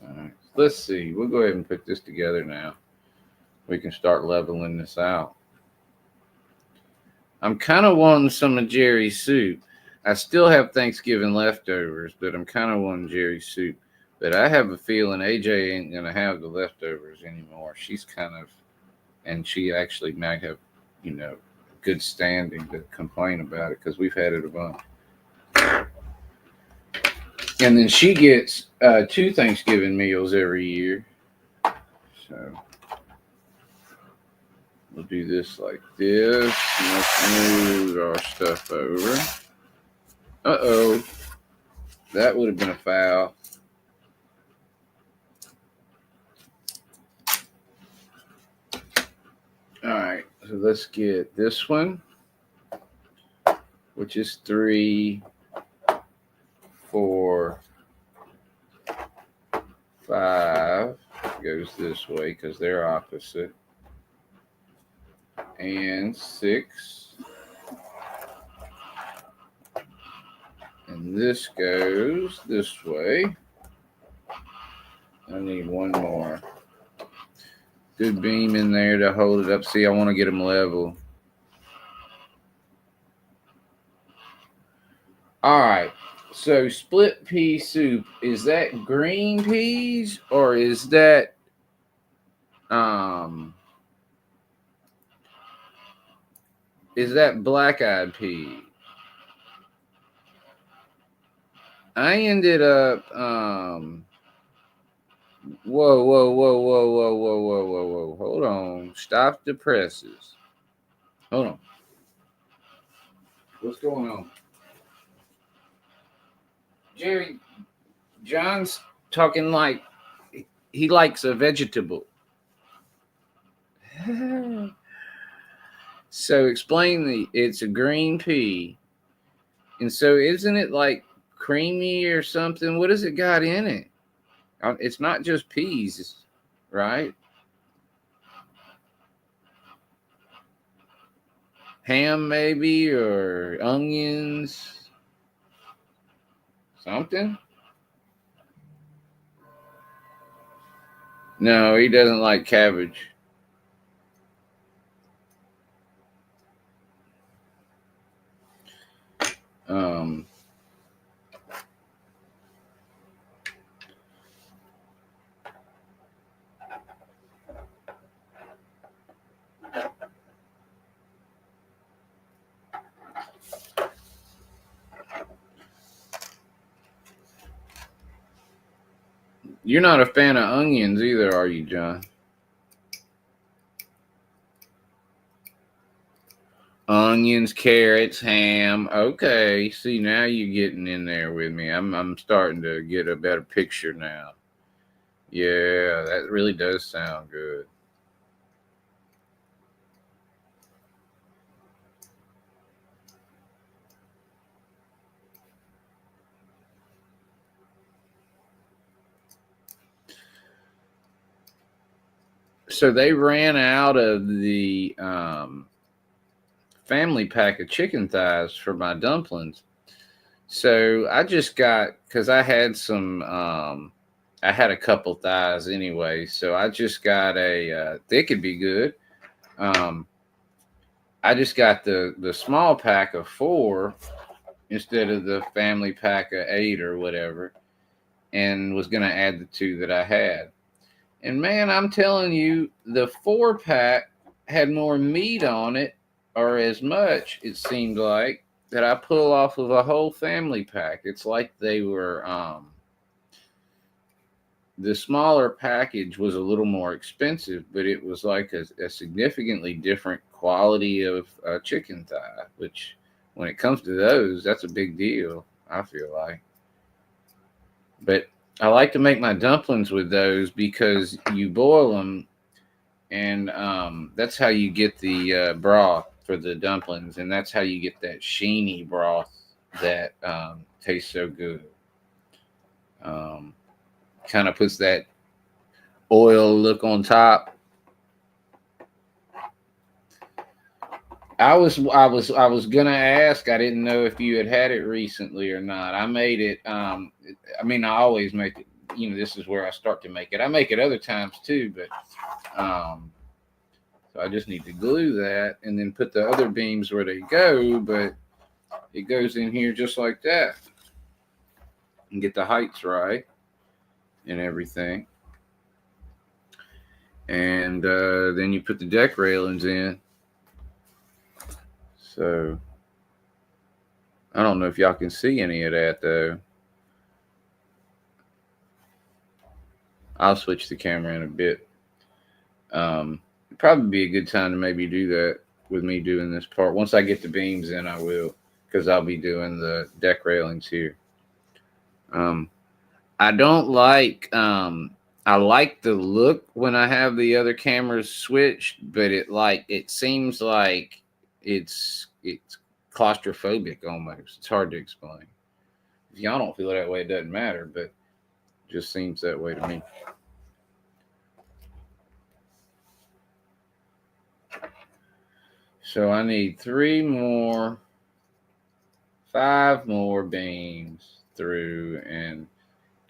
All right. Let's see. We'll go ahead and put this together now. We can start leveling this out. I'm kind of wanting some of Jerry's soup. I still have Thanksgiving leftovers, but I'm kind of wanting Jerry's soup. But I have a feeling AJ ain't going to have the leftovers anymore. She's kind of, and she actually might have, good standing to complain about it because we've had it a bunch. And then she gets 2 Thanksgiving meals every year. So we'll do this like this. And let's move our stuff over. Uh-oh. That would have been a foul. All right. So let's get this one, which is 3, 4, 5. Goes this way because they're opposite. And 6. And this goes this way. I need one more. Good beam in there to hold it up. See, I want to get them level. All right. So split pea soup, is that green peas or is that black-eyed pea? I ended up whoa. Hold on. Stop the presses. Hold on. What's going on? Jerry, John's talking like he likes a vegetable. So explain it's a green pea. And so isn't it like creamy or something? What has it got in it? It's not just peas, right? Ham maybe, or onions, something. No, he doesn't like cabbage. Um, you're not a fan of onions either, are you, John? Onions, carrots, ham. Okay, see now you're getting in there with me. I'm starting to get a better picture now. Yeah, that really does sound good. So they ran out of the family pack of chicken thighs for my dumplings. So I just got, because I had a couple thighs anyway. So I just got they could be good. Um, I just got the small pack of 4 instead of the family pack of 8 or whatever, and was going to add the 2 that I had. And man, I'm telling you, the 4 pack had more meat on it, or as much, it seemed like, that I pull off of a whole family pack. It's like they were, the smaller package was a little more expensive, but it was like a significantly different quality of chicken thigh, which when it comes to those, that's a big deal, I feel like. But I like to make my dumplings with those because you boil them, and that's how you get the broth for the dumplings, and that's how you get that sheeny broth that tastes so good. Um, Kind of puts that oil look on top. I was gonna ask. I didn't know if you had it recently or not. I made it. I mean, I always make it. This is where I start to make it. I make it other times too, but so I just need to glue that and then put the other beams where they go. But it goes in here just like that, and get the heights right and everything. And then you put the deck railings in. So I don't know if y'all can see any of that though. I'll switch the camera in a bit. It'd probably be a good time to maybe do that with me doing this part. Once I get the beams in, I will, because I'll be doing the deck railings here. I don't like. I like the look when I have the other cameras switched, but it seems like it's claustrophobic almost. It's hard to explain. If y'all don't feel that way, it doesn't matter, but it just seems that way to me. So I need 5 more beams through and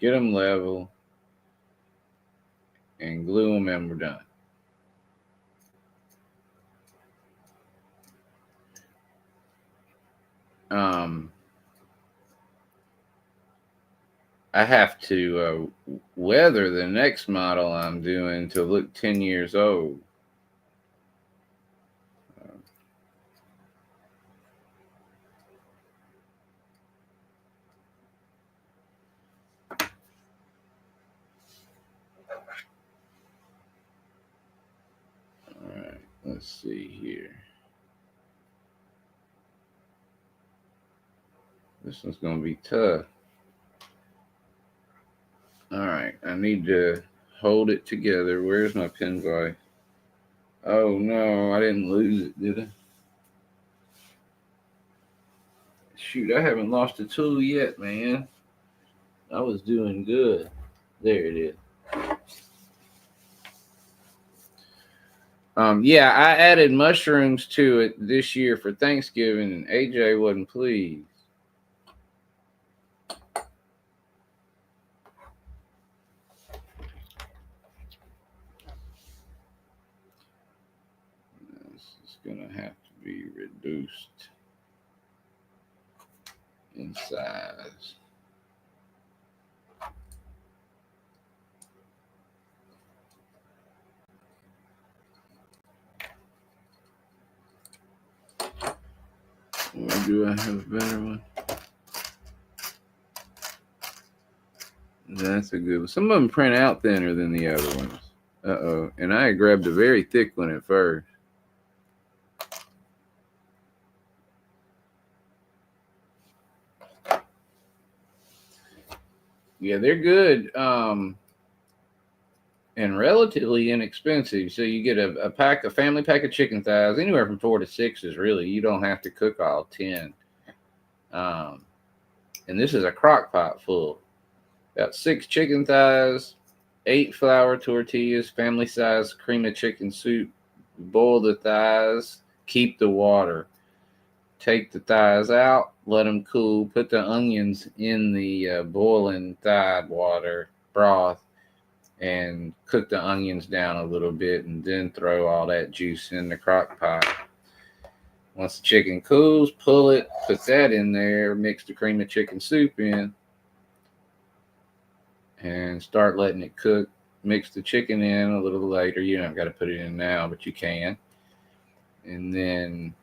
get them level and glue them, and we're done. I have to weather the next model I'm doing to look 10 years old. All right, let's see here. This one's going to be tough. All right, I need to hold it together. Where's my pen vise? Oh no, I didn't lose it, did I? Shoot, I haven't lost a tool yet, man. I was doing good. There it is. Yeah, I added mushrooms to it this year for Thanksgiving, and AJ wasn't pleased. going to have to be reduced in size. Or do I have a better one? That's a good one. Some of them print out thinner than the other ones. Uh-oh. And I grabbed a very thick one at first. Yeah, they're good. And relatively inexpensive. So you get a family pack of chicken thighs, anywhere from 4 to 6 is really. You don't have to cook all 10. And this is a crock pot full. About 6 chicken thighs, 8 flour tortillas, family size cream of chicken soup. Boil the thighs, keep the water. Take the thighs out, let them cool. Put the onions in the boiling thigh water broth and cook the onions down a little bit, and then throw all that juice in the crock pot. Once the chicken cools, pull it, put that in there, mix the cream of chicken soup in, and start letting it cook. Mix the chicken in a little later. You don't got to put it in now, but you can. And then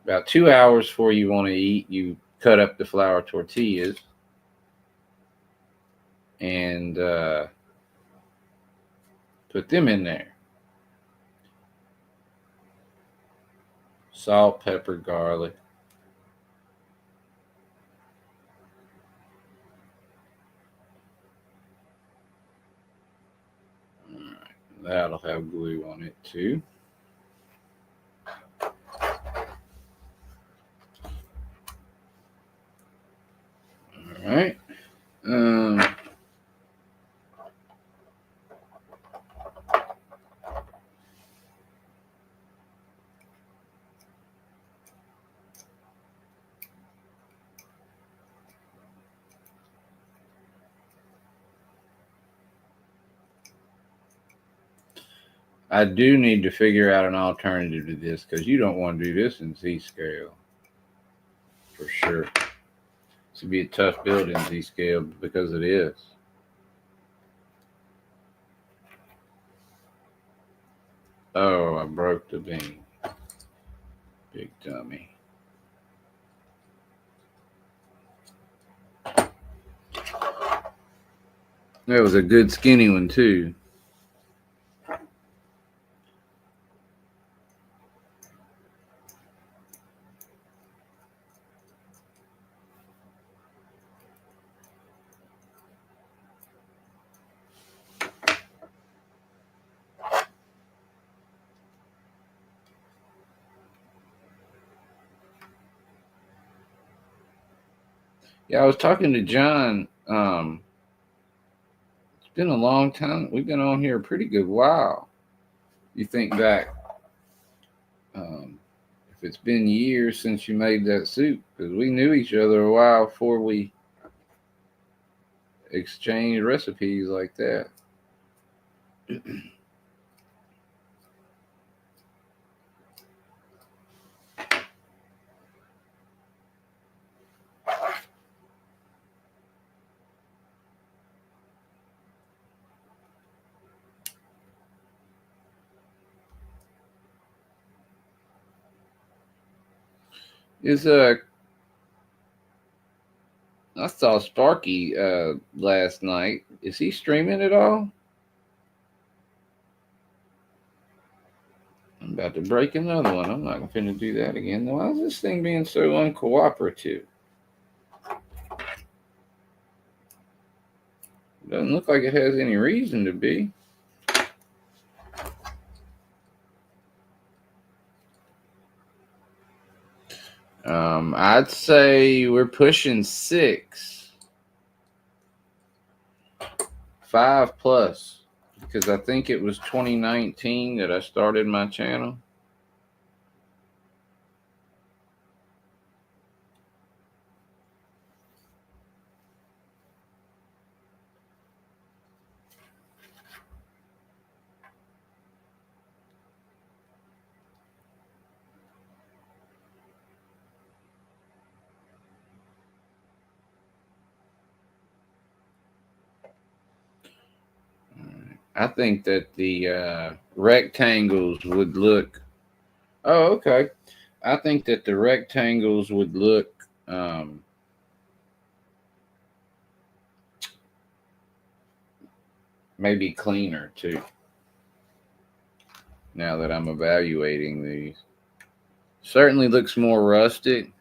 about 2 hours before you want to eat, you cut up the flour tortillas and put them in there. Salt, pepper, garlic. All right, that'll have glue on it too. All right. I do need to figure out an alternative to this, because you don't want to do this in Z-scale. For sure. This would be a tough build in Z-scale because it is. Oh, I broke the beam. Big dummy. That was a good skinny one too. Yeah, I was talking to John. It's been a long time. We've been on here a pretty good while. You think back, if it's been years since you made that soup, because we knew each other a while before we exchanged recipes like that. Is I saw Sparky last night. Is he streaming at all? I'm about to break another one. I'm not going to do that again. Why is this thing being so uncooperative? Doesn't look like it has any reason to be. I'd say we're pushing 6, 5 plus, because I think it was 2019 that I started my channel. I think that the rectangles would look. Oh, okay. I think that the rectangles would look maybe cleaner too. Now that I'm evaluating these, certainly looks more rustic.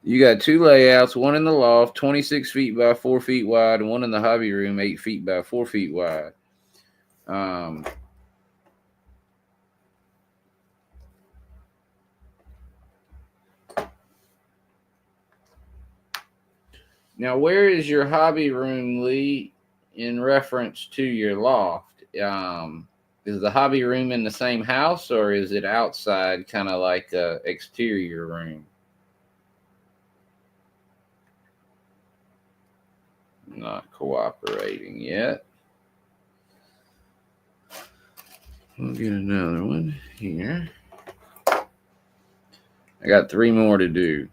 You got two layouts, one in the loft, 26 feet by 4 feet wide, and one in the hobby room, 8 feet by 4 feet wide. Um, Now, where is your hobby room, Lee, in reference to your loft? Is the hobby room in the same house, or is it outside, kind of like a exterior room? Not cooperating yet. We'll get another one here. I got 3 more to do.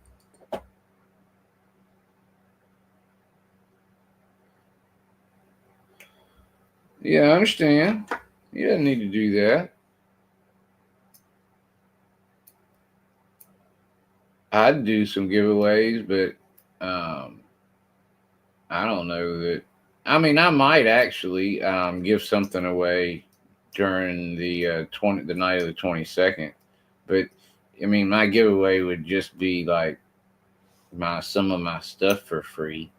Yeah, I understand. You don't need to do that. I'd do some giveaways, but I don't know that. I mean, I might actually give something away during the the night of the 22nd, but I mean, my giveaway would just be like some of my stuff for free.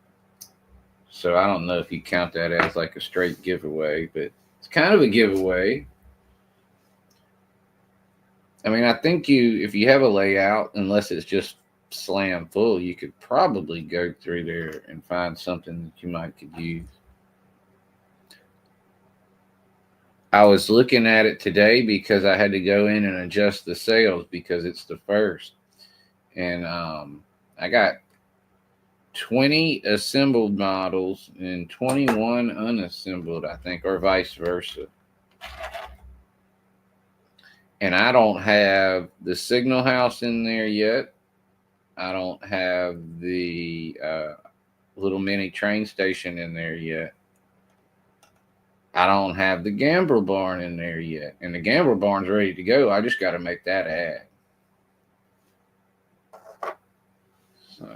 So I don't know if you count that as like a straight giveaway, but it's kind of a giveaway. I mean, I think if you have a layout, unless it's just slam full, you could probably go through there and find something that you might could use. I was looking at it today because I had to go in and adjust the sales because it's the first. And I got 20 assembled models and 21 unassembled, I think, or vice versa. And I don't have the signal house in there yet. I don't have the little mini train station in there yet. I don't have the gambler barn in there yet. And the gambler barn's ready to go. I just got to make that ad. So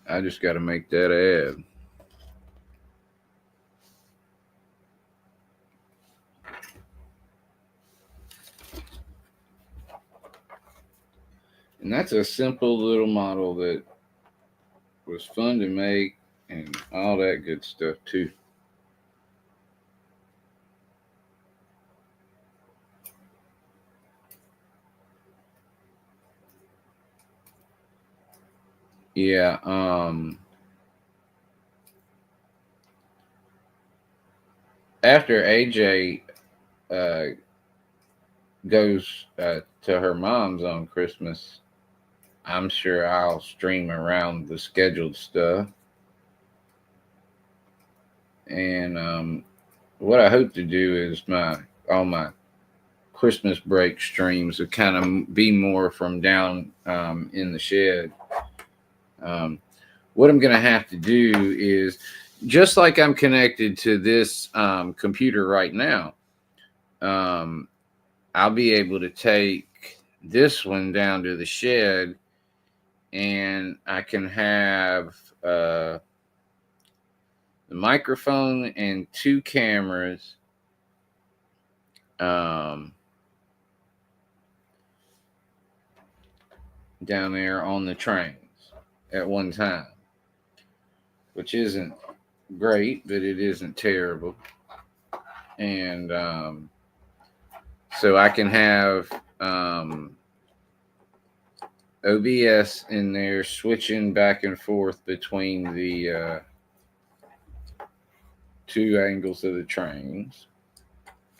I just got to make that ad. And that's a simple little model that was fun to make and all that good stuff too. Yeah, after AJ goes to her mom's on Christmas, I'm sure I'll stream around the scheduled stuff. And what I hope to do is all my Christmas break streams will kind of be more from down in the shed. What I'm going to have to do is, just like I'm connected to this computer right now, I'll be able to take this one down to the shed, and I can have the microphone and 2 cameras down there on the trains at one time, which isn't great, but it isn't terrible. And so I can have OBS in there switching back and forth between the 2 angles of the trains.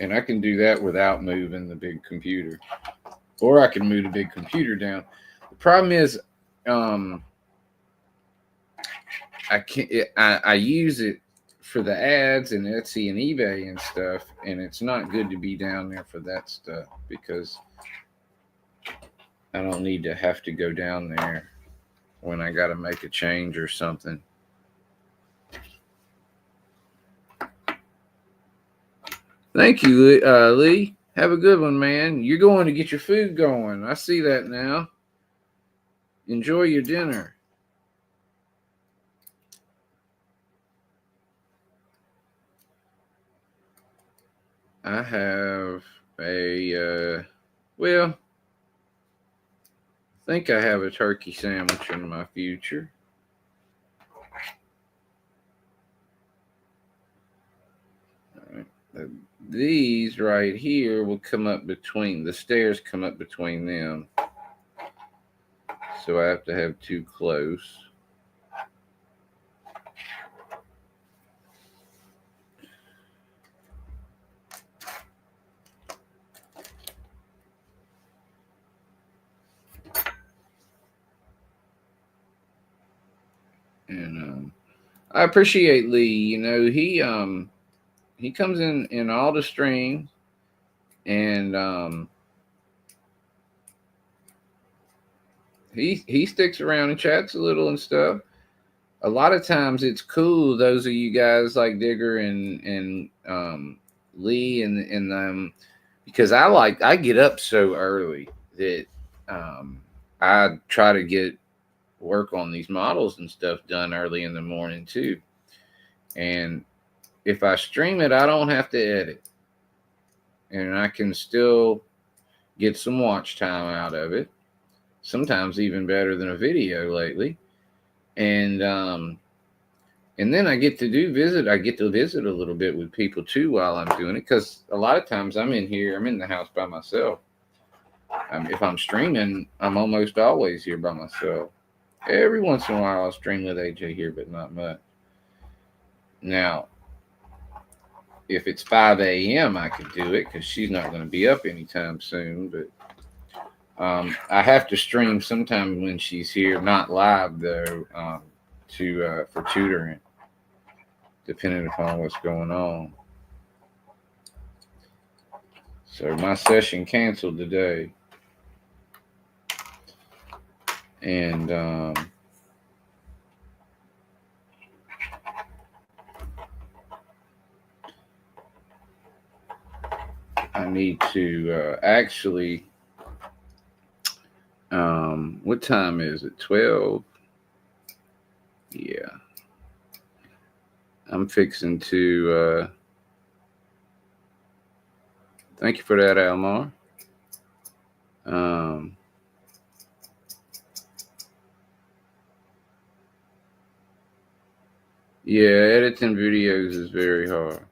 And I can do that without moving the big computer. Or I can move the big computer down. The problem is I use it for the ads and Etsy and eBay and stuff, and it's not good to be down there for that stuff because I don't need to have to go down there when I got to make a change or something. Thank you, Lee. Have a good one, man. You're going to get your food going. I see that now. Enjoy your dinner. I have well, I think I have a turkey sandwich in my future. All right. These right here will come up between, the stairs come up between them. So I have to have two close. And I appreciate Lee. You know, he comes in all the streams, and he sticks around and chats a little and stuff. A lot of times it's cool. Those of you guys like Digger and Lee and because I get up so early that I try to get work on these models and stuff done early in the morning too. And if I stream it, I don't have to edit, and I can still get some watch time out of it. Sometimes even better than a video lately. And then I get to visit a little bit with people too while I'm doing it, because a lot of times I'm in the house by myself. If I'm streaming, I'm almost always here by myself. Every once in a while I'll stream with AJ here, but not much. Now, if it's 5 a.m., I could do it because she's not going to be up anytime soon. But I have to stream sometime when she's here, not live though, for tutoring, depending upon what's going on. So my session canceled today, and I need to actually. What time is it? 12? Yeah. I'm fixing to. Thank you for that, Almar. Yeah, editing videos is very hard.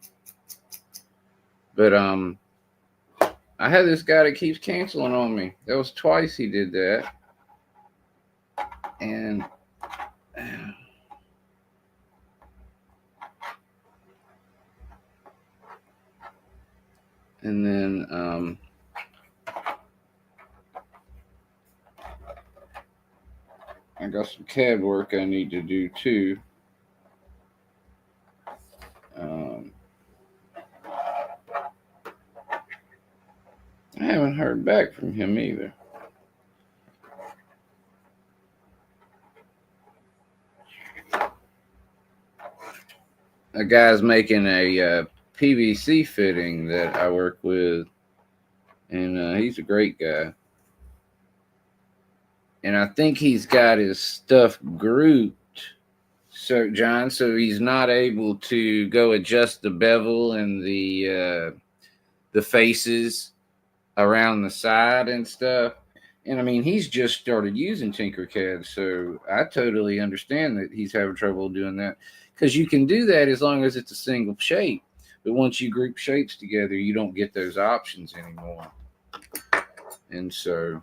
But I had this guy that keeps canceling on me. That was twice he did that. And then I got some CAD work I need to do too. I haven't heard back from him either. A guy's making a PVC fitting that I work with, and he's a great guy. And I think he's got his stuff grouped, so John, so he's not able to go adjust the bevel and the faces around the side and stuff. And I mean, he's just started using Tinkercad, so I totally understand that he's having trouble doing that, because you can do that as long as it's a single shape. But once you group shapes together, you don't get those options anymore. And so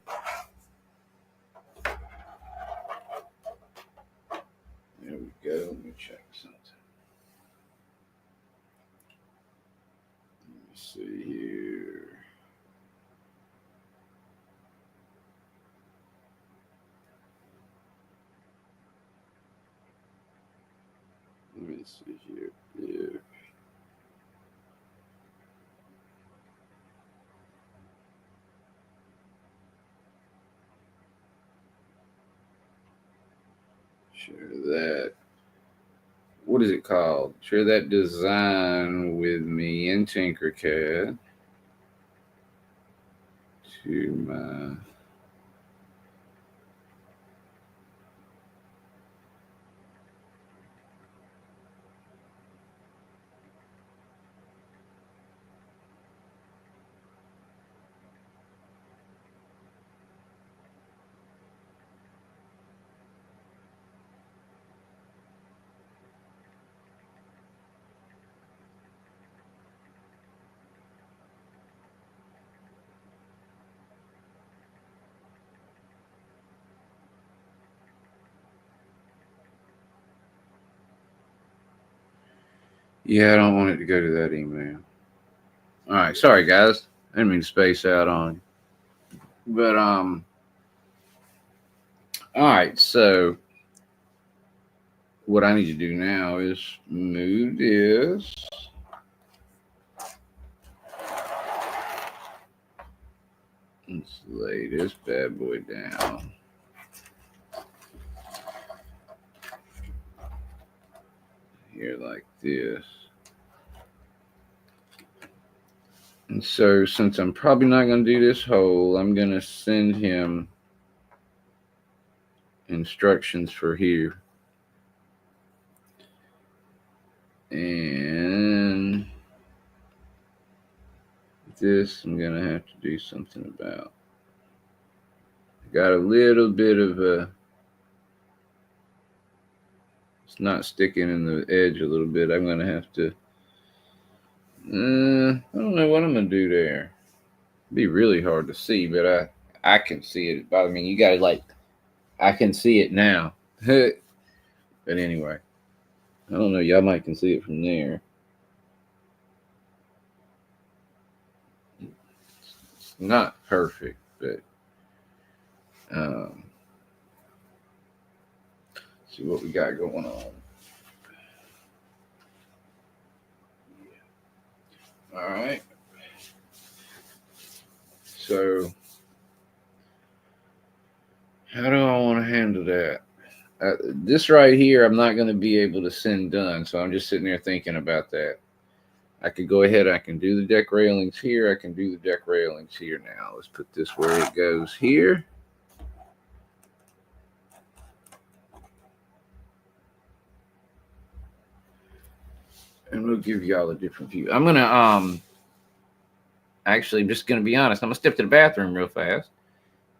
there we go. Let me check something. Let me see here. Let me see here. Yeah. Share that. What is it called? Share that design with me in Tinkercad to my. Yeah, I don't want it to go to that email. All right, sorry guys. I didn't mean to space out on you. But all right, so what I need to do now is move this. Let's lay this bad boy down. Here like this. And so since I'm probably not going to do this hole, I'm going to send him instructions for here. And this I'm going to have to do something about. I got a little bit of a, it's not sticking in the edge a little bit. I'm going to have to, I don't know what I'm going to do there. It'd be really hard to see, but I can see it. I mean, you got to like, I can see it now. But anyway, I don't know. Y'all might can see it from there. It's not perfect, but see what we got going on. All right. So, how do I want to handle that? This right here, I'm not going to be able to send done. So I'm just sitting there thinking about that. I could go ahead. I can do the deck railings here. I can do the deck railings here now. Let's put this where it goes here. And we'll give y'all a different view. I'm going to, actually, I'm just going to be honest. I'm going to step to the bathroom real fast.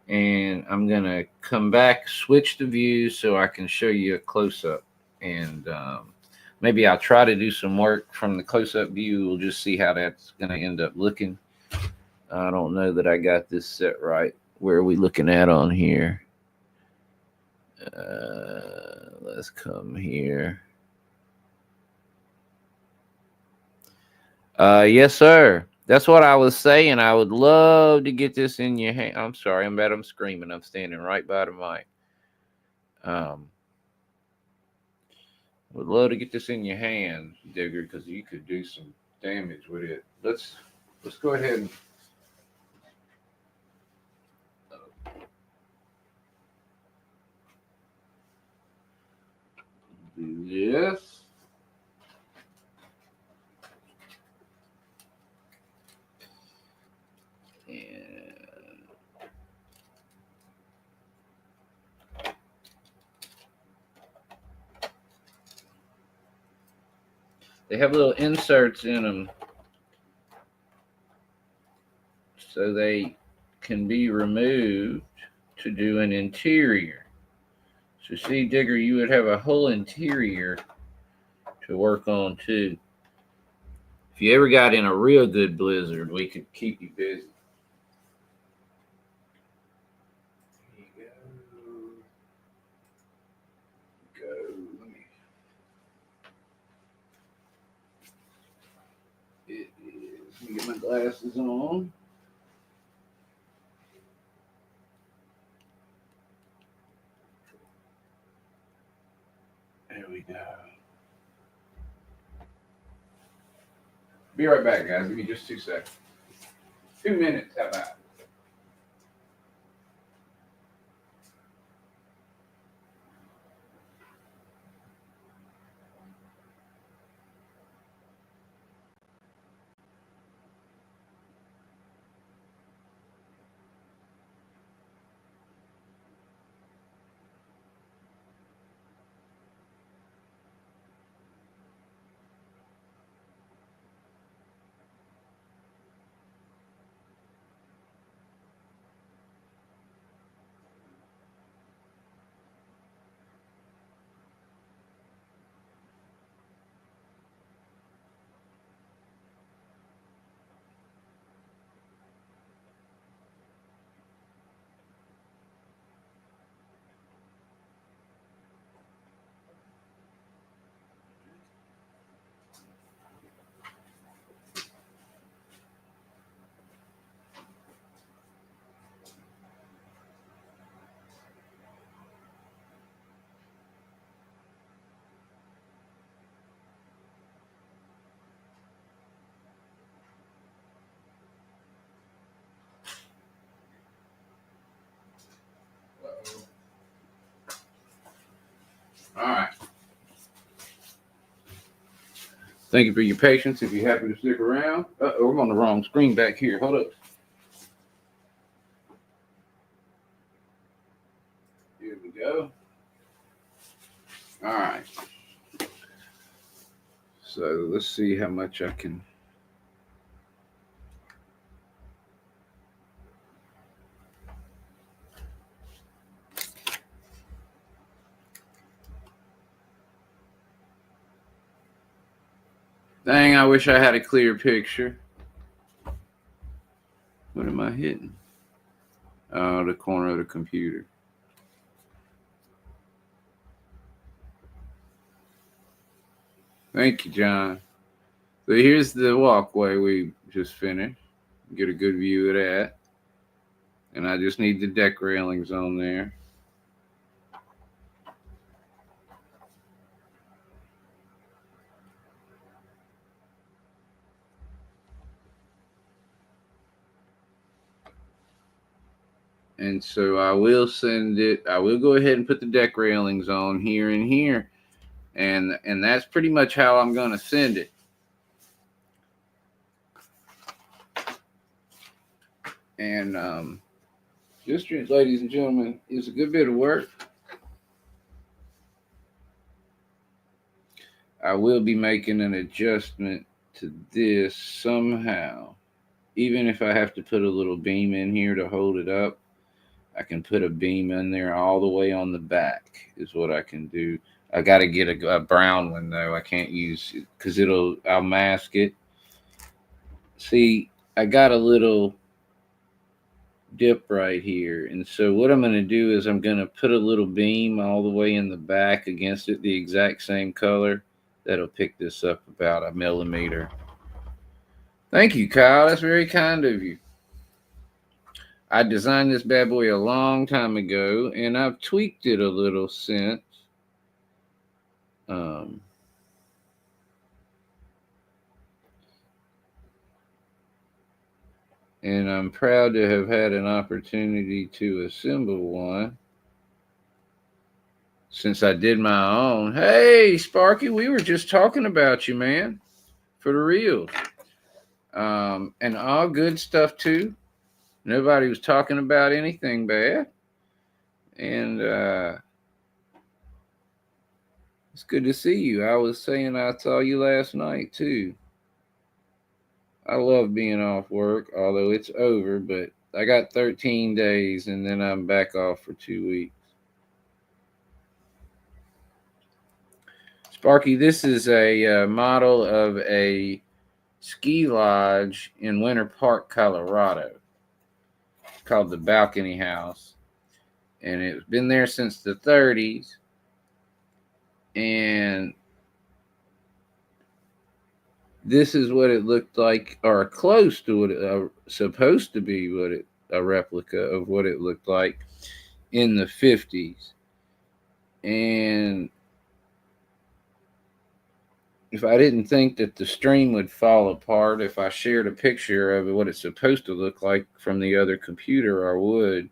And I'm going to come back, switch the view so I can show you a close-up. And maybe I'll try to do some work from the close-up view. We'll just see how that's going to end up looking. I don't know that I got this set right. Where are we looking at on here? Let's come here. Yes, sir. That's what I was saying. I would love to get this in your hand. I'm sorry. I'm bad. I'm screaming. I'm standing right by the mic. Would love to get this in your hand, Digger, because you could do some damage with it. Let's go ahead and do this. They have little inserts in them so they can be removed to do an interior. So see, Digger, you would have a whole interior to work on too. If you ever got in a real good blizzard, we could keep you busy. Let me get my glasses on. There we go. Be right back, guys. Give me just 2 seconds. 2 minutes, how about? Thank you for your patience. If you're happy to stick around. I'm on the wrong screen back here. Hold up. Here we go. All right. So let's see how much I can. Dang, I wish I had a clear picture. What am I hitting? Oh, the corner of the computer. Thank you, John. So here's the walkway we just finished. Get a good view of that. And I just need the deck railings on there. And so I will send it. I will go ahead and put the deck railings on here and here. And that's pretty much how I'm going to send it. And this, ladies and gentlemen, is a good bit of work. I will be making an adjustment to this somehow. Even if I have to put a little beam in here to hold it up, I can put a beam in there all the way on the back is what I can do. I got to get a brown one though. I can't use it because I'll mask it. See, I got a little dip right here. And so what I'm going to do is I'm going to put a little beam all the way in the back against it, the exact same color. That'll pick this up about a millimeter. Thank you, Kyle. That's very kind of you. I designed this bad boy a long time ago, and I've tweaked it a little since. And I'm proud to have had an opportunity to assemble one since I did my own. Hey, Sparky, we were just talking about you, man, for the real. And all good stuff, too. Nobody was talking about anything bad. And it's good to see you. I was saying I saw you last night, too. I love being off work, although it's over, but I got 13 days and then I'm back off for 2 weeks. Sparky, this is a model of a ski lodge in Winter Park, Colorado. It's called the Balcony House. And it's been there since the 30s. And this is what it looked like, or close to what it supposed to be, a replica of what it looked like in the 50s. And if I didn't think that the stream would fall apart, if I shared a picture of what it's supposed to look like from the other computer, I would.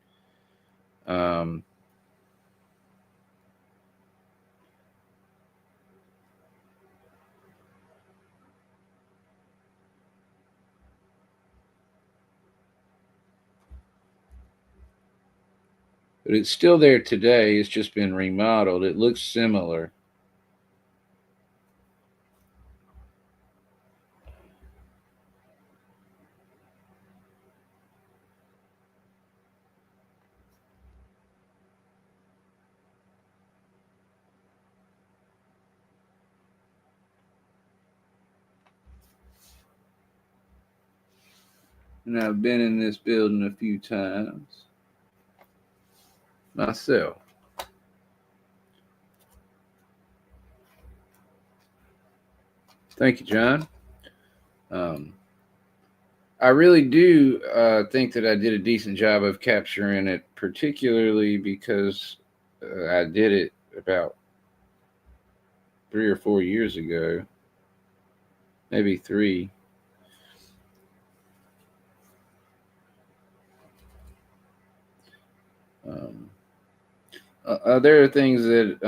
But it's still there today. It's just been remodeled. It looks similar. And I've been in this building a few times myself. Thank you, John. I really do think that I did a decent job of capturing it, particularly because I did it about 3 or 4 years ago, maybe 3. There are things that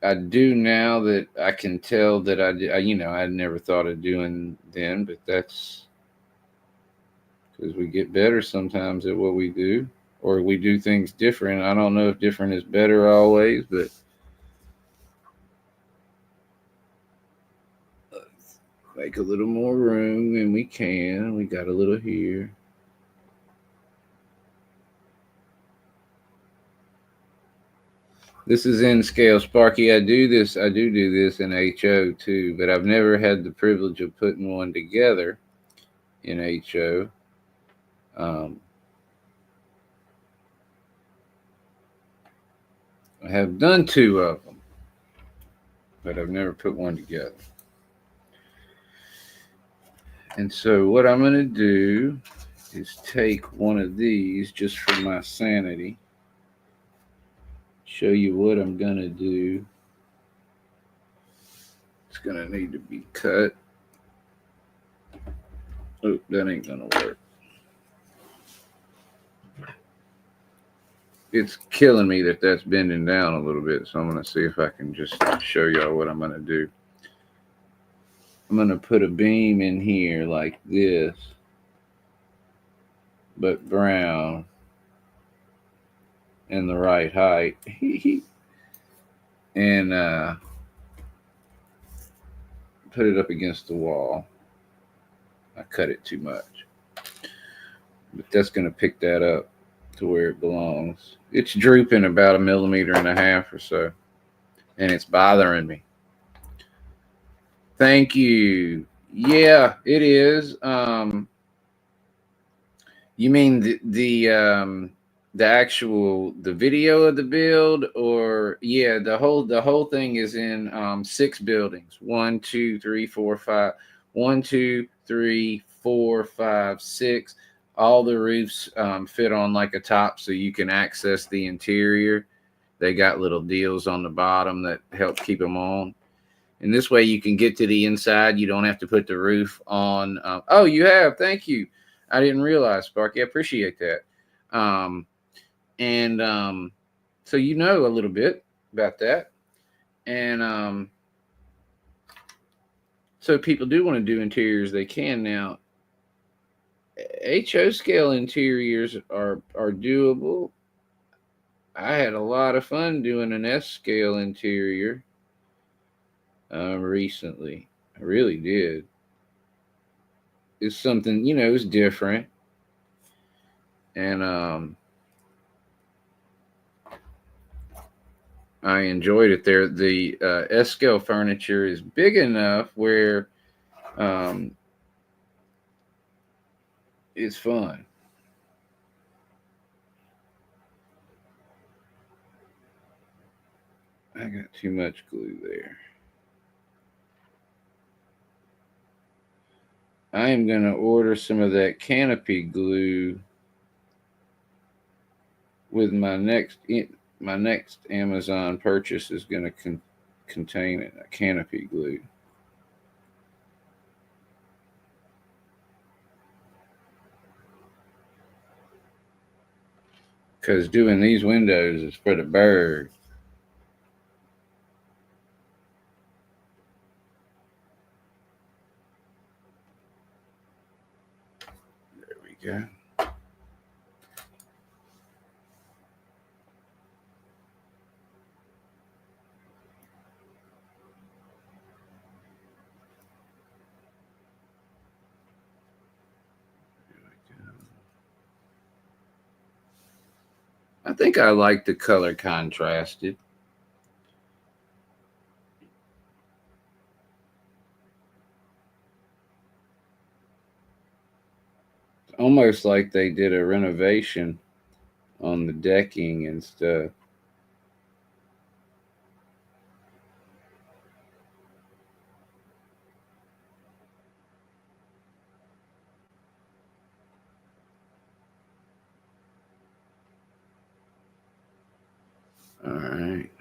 I do now that I can tell that I never thought of doing then, but that's because we get better sometimes at what we do, or we do things different. I don't know if different is better always, but let's make a little more room, and we can. We got a little here. This is in scale, Sparky. I do this. I do this in HO too, but I've never had the privilege of putting one together in HO. Um, I have done two of them, but I've never put one together. And so what I'm going to do is take one of these just for my sanity, show you what I'm going to do. It's going to need to be cut. Oh, that ain't going to work. It's killing me that that's bending down a little bit, so I'm going to see if I can just show y'all what I'm going to do. I'm going to put a beam in here like this, but brown and the right height. And put it up against the wall. I cut it too much, but that's going to pick that up to where it belongs. It's drooping about 1.5 millimeters or so, and it's bothering me. Thank you. Yeah, it is. You mean the actual the video of the build, or yeah, the whole thing is in 6 buildings. 1, 2, 3, 4, 5. 1, 2, 3, 4, 5, 6. All the roofs fit on like a top, so you can access the interior. They got little deals on the bottom that help keep them on. And this way you can get to the inside. You don't have to put the roof on. Oh, you have. Thank you. I didn't realize, Sparky. I appreciate that. So you know a little bit about that. And so people do want to do interiors. They can now. HO scale interiors are doable. I had a lot of fun doing an S scale interior recently. I really did. It's something, it's different. And I enjoyed it there. The S scale furniture is big enough where it's fun. I got too much glue there. I am going to order some of that canopy glue with my next Amazon purchase is going to contain a canopy glue. Because doing these windows is for the bird. There we go. I think I like the color contrasted. It's almost like they did a renovation on the decking and stuff. All right.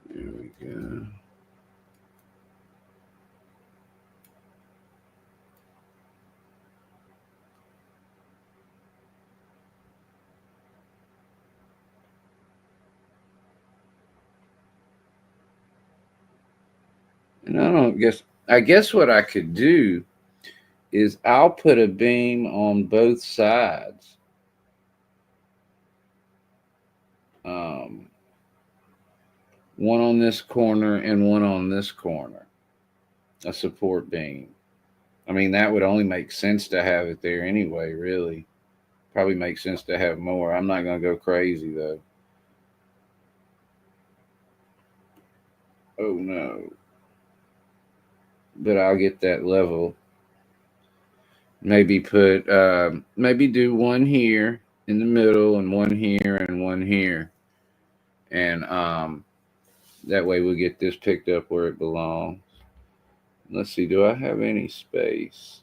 There we go. And I guess what I could do is I'll put a beam on both sides. One on this corner and one on this corner. A support beam. I mean, that would only make sense to have it there anyway, really. Probably makes sense to have more. I'm not going to go crazy, though. Oh, no. But I'll get that level. Maybe maybe do one here in the middle and one here and one here. And that way we'll get this picked up where it belongs. Let's see, do I have any space?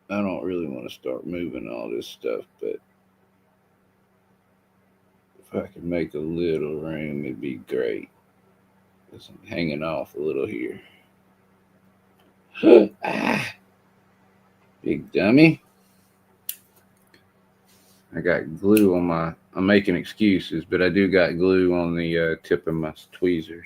I don't really want to start moving all this stuff, but if I could make a little room, it'd be great. Because I'm hanging off a little here. Big dummy. I got glue on I'm making excuses, but I do got glue on the tip of my tweezers.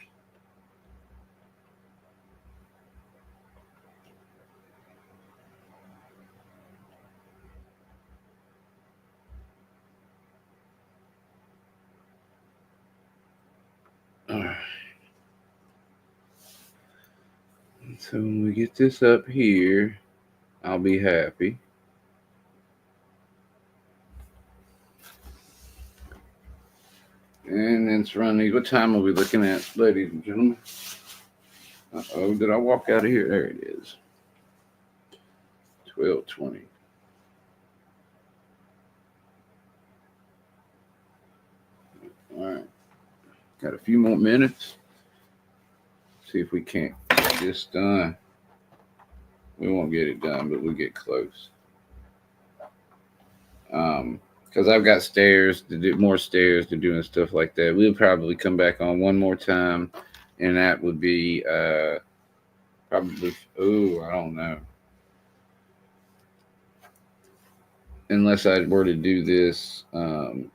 All right. So when we get this up here, I'll be happy. And let's run these. What time are we looking at, ladies and gentlemen? Uh-oh, did I walk out of here? There it is. 12:20. All right. Got a few more minutes. See if we can't get this done. We won't get it done, but we'll get close. Because I've got more stairs to do and stuff like that. We'll probably come back on one more time, and that would be probably, I don't know. Unless I were to do this in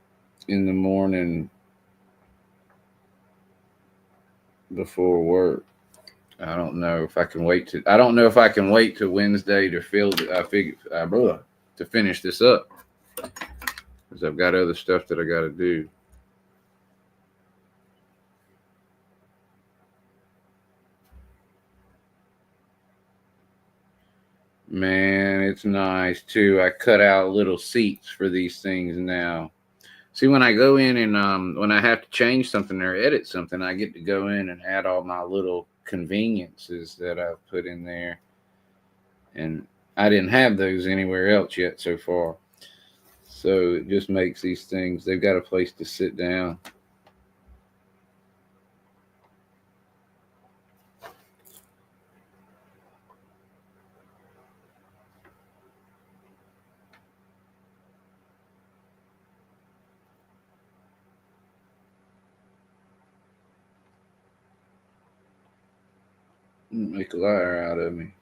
the morning before work. I don't know if I can wait to Wednesday to to finish this up. Because I've got other stuff that I got to do. Man, it's nice too. I cut out little seats for these things now. See, when I go in and when I have to change something or edit something, I get to go in and add all my little conveniences that I've put in there. And I didn't have those anywhere else yet so far. So it just makes these things, they've got a place to sit down. Make a liar out of me.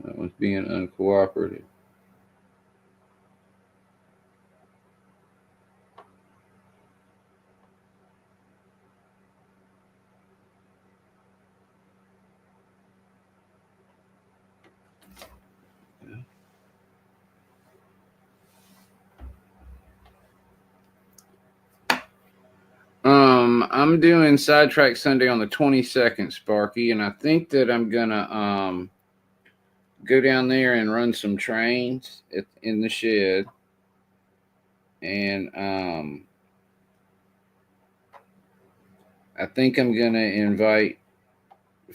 That was being uncooperative. I'm doing Sidetrack Sunday on the 22nd, Sparky, and I think that I'm gonna go down there and run some trains in the shed, and I think I'm gonna invite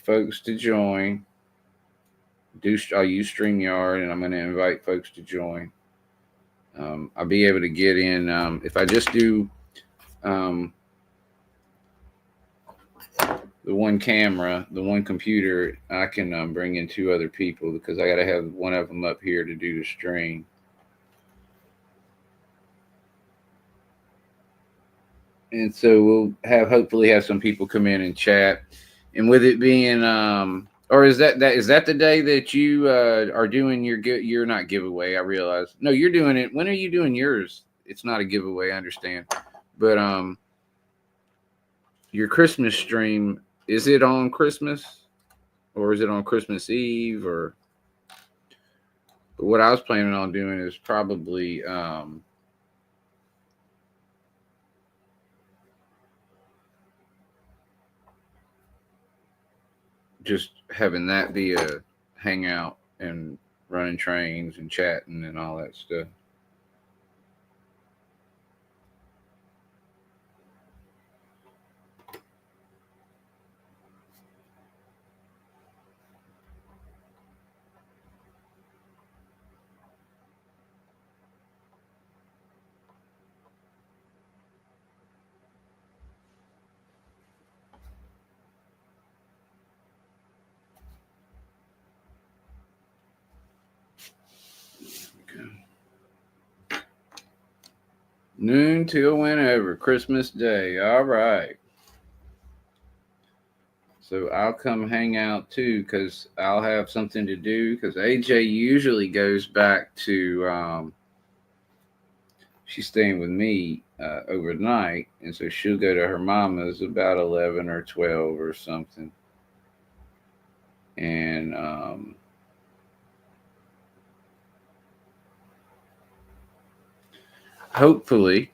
folks to join. I'll use StreamYard, and I'm gonna invite folks to join. I'll be able to get in if I just do the one camera, the one computer. I can bring in 2 other people because I got to have one of them up here to do the stream. And so we'll hopefully have some people come in and chat. And with it being or is that the day that you are doing you're not giveaway? I realize. No, you're doing it. When are you doing yours? It's not a giveaway, I understand. But your Christmas stream, is it on Christmas or is it on Christmas Eve? Or what I was planning on doing is probably just having that be a hangout and running trains and chatting and all that stuff. Noon till whenever, Christmas Day. All right. So I'll come hang out too because I'll have something to do because AJ usually goes back to, she's staying with me overnight. And so she'll go to her mama's about 11 or 12 or something. And hopefully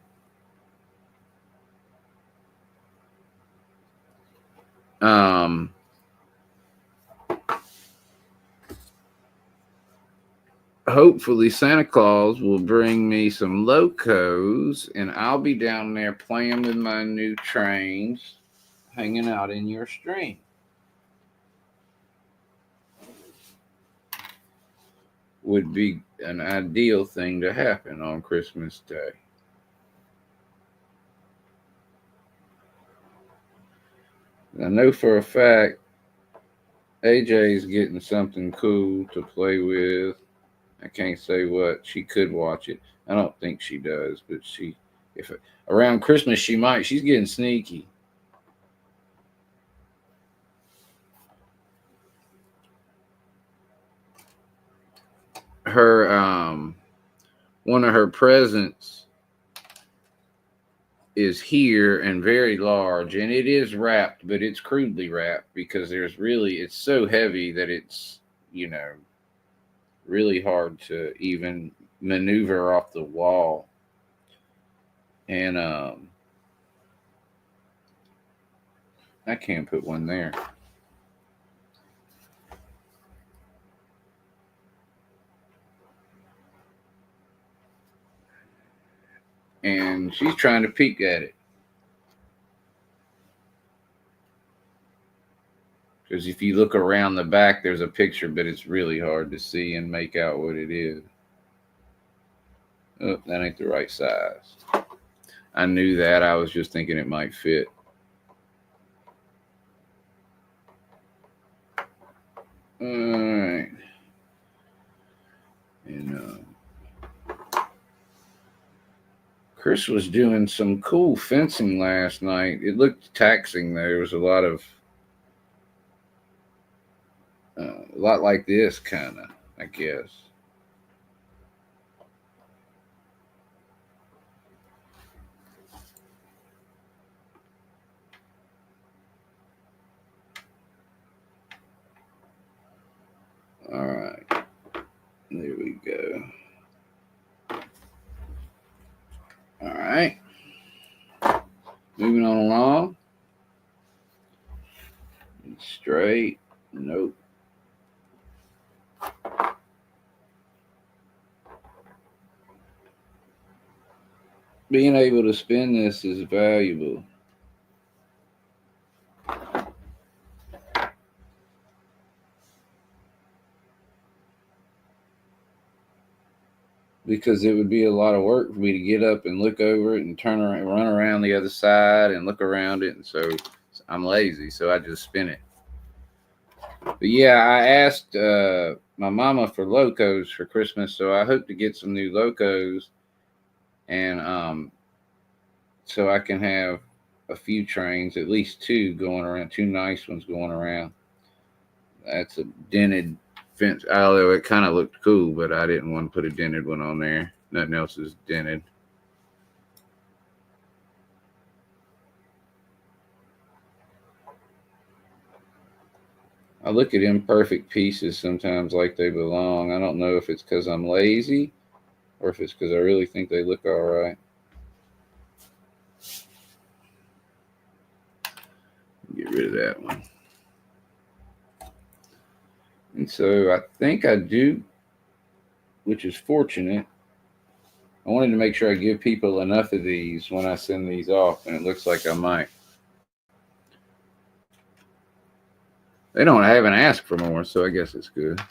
hopefully Santa Claus will bring me some locos and I'll be down there playing with my new trains, hanging out in your stream. Would be an ideal thing to happen on Christmas Day. I know for a fact AJ's getting something cool to play with. I can't say what. She could watch it. I don't think she does, but if around Christmas she might. She's getting sneaky. Her one of her presents is here and very large, and it is wrapped, but it's crudely wrapped because it's so heavy that it's, really hard to even maneuver off the wall. And I can't put one there. And she's trying to peek at it. Because if you look around the back, there's a picture, but it's really hard to see and make out what it is. Oh, that ain't the right size. I knew that. I was just thinking it might fit. All right. And Chris was doing some cool fencing last night. It looked taxing. There was a lot like this kind of, I guess. All right. There we go. All right. Moving on along. Straight. Nope. Being able to spin this is valuable. Because it would be a lot of work for me to get up and look over it and turn around, run around the other side and look around it. And so I'm lazy, so I just spin it. But yeah, I asked my mama for locos for Christmas, so I hope to get some new locos, and so I can have a few trains, at least two going around, two nice ones going around. That's a dented fence, although it kind of looked cool, but I didn't want to put a dented one on there. Nothing else is dented. I look at imperfect pieces sometimes like they belong. I don't know if it's because I'm lazy or if it's because I really think they look all right. Get rid of that one. And so I think I do, which is fortunate. I wanted to make sure I give people enough of these when I send these off, and it looks like I might. I haven't asked for more, so I guess it's good.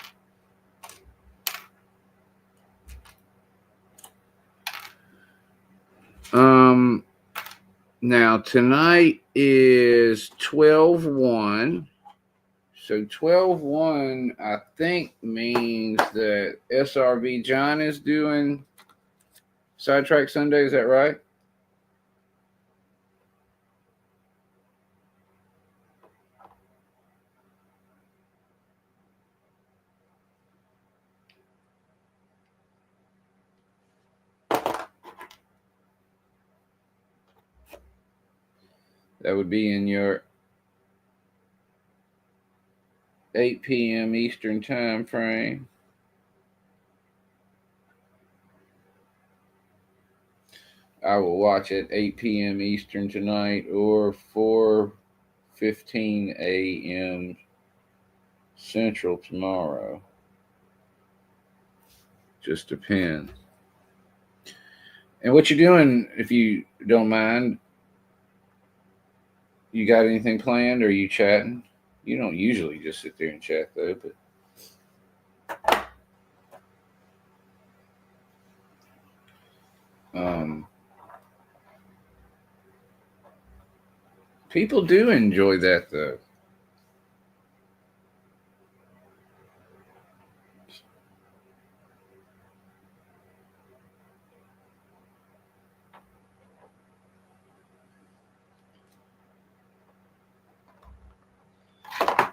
Now tonight is 12/1. So 12/1, I think, means that SRB John is doing Sidetrack Sunday. Is that right? That would be in your 8 p.m. Eastern time frame. I will watch at 8 p.m. Eastern tonight or 4:15 a.m. Central tomorrow. Just depends. And what you doing, if you don't mind? You got anything planned, or are you chatting? You don't usually just sit there and chat though, but people do enjoy that though.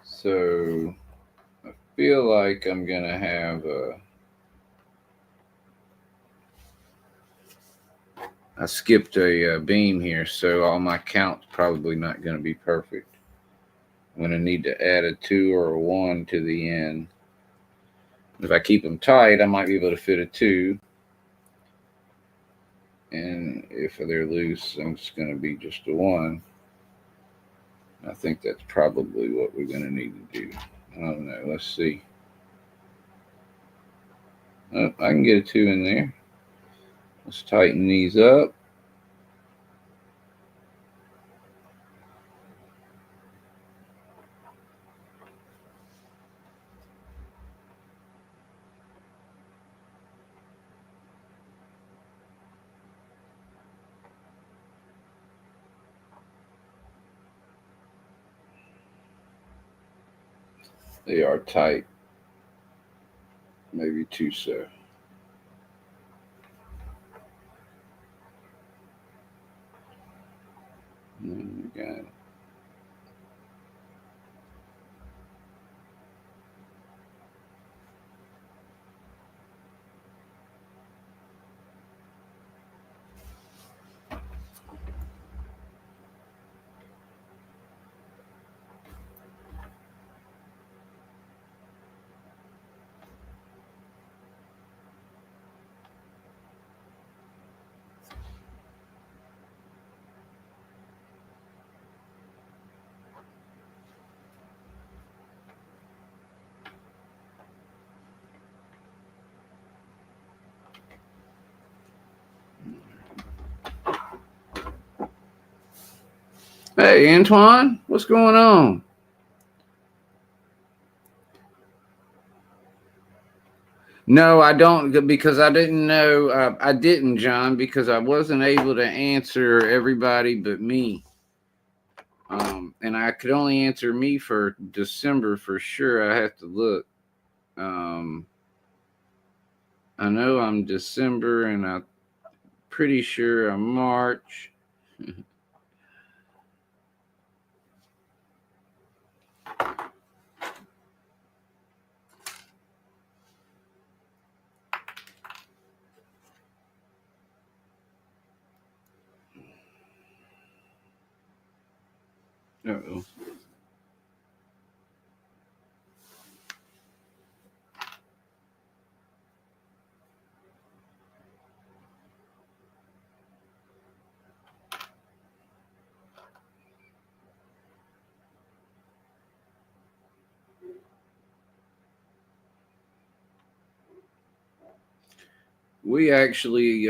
So I feel like I'm gonna have I skipped a beam here, so all my counts probably not going to be perfect. I'm going to need to add a 2 or a 1 to the end. If I keep them tight, I might be able to fit a 2. And if they're loose, I'm just going to be just a 1. I think that's probably what we're going to need to do. I don't know. Let's see. Oh, I can get a 2 in there. Let's tighten these up. They are tight. Maybe too so. Got it. Hey, Antoine, what's going on? No, I don't, because I didn't know. I didn't, John, because I wasn't able to answer everybody but me. And I could only answer me for December for sure. I have to look. I know I'm December, and I'm pretty sure I'm March. Uh-oh. We actually,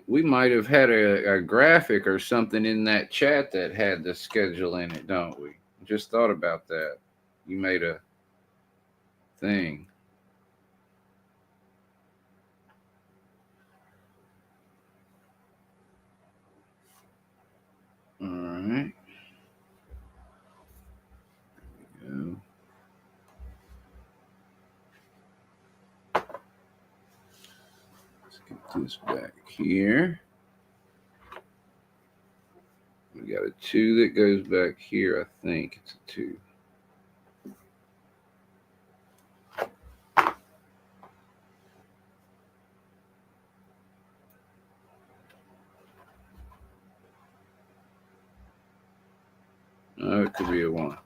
we might have had a graphic or something in that chat that had the schedule in it, don't we? Just thought about that. You made a thing. All right. Go. Let's get this back here. We got a 2 that goes back here. I think it's a 2. Oh, it could be a 1.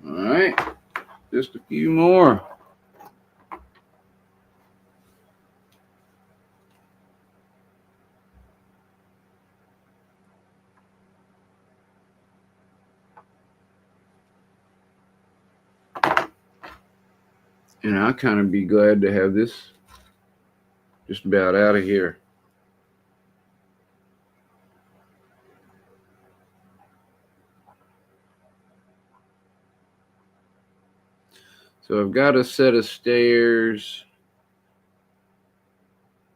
All right. Just a few more. And I'll kind of be glad to have this just about out of here. So I've got a set of stairs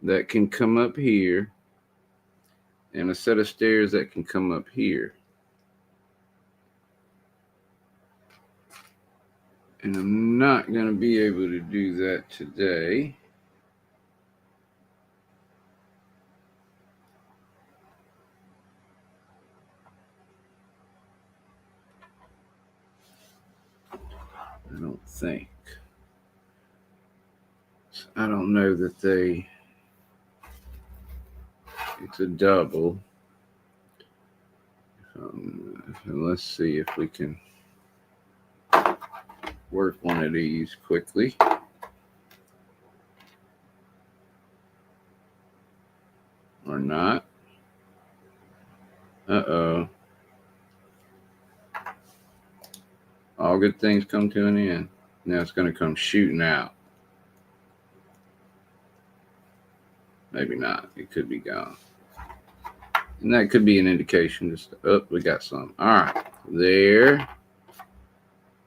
that can come up here and a set of stairs that can come up here. And I'm not going to be able to do that today. I don't think. I don't know that it's a double. Let's see if we can work one of these quickly. Or not. Uh-oh. All good things come to an end. Now it's going to come shooting out. Maybe not. It could be gone. And that could be an indication. Just, oh, we got some. All right. There.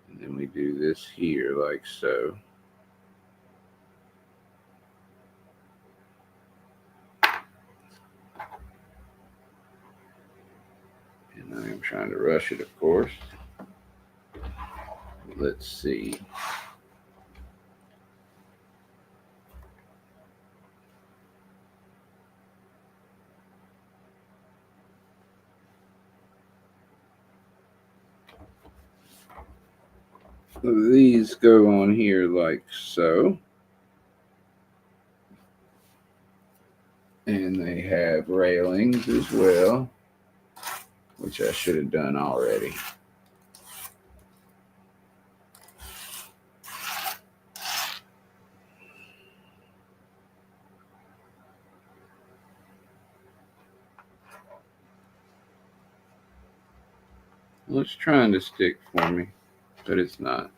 And then we do this here like so. And I am trying to rush it, of course. Let's see. So these go on here like so. And they have railings as well, which I should have done already. Well, it's trying to stick for me, but it's not.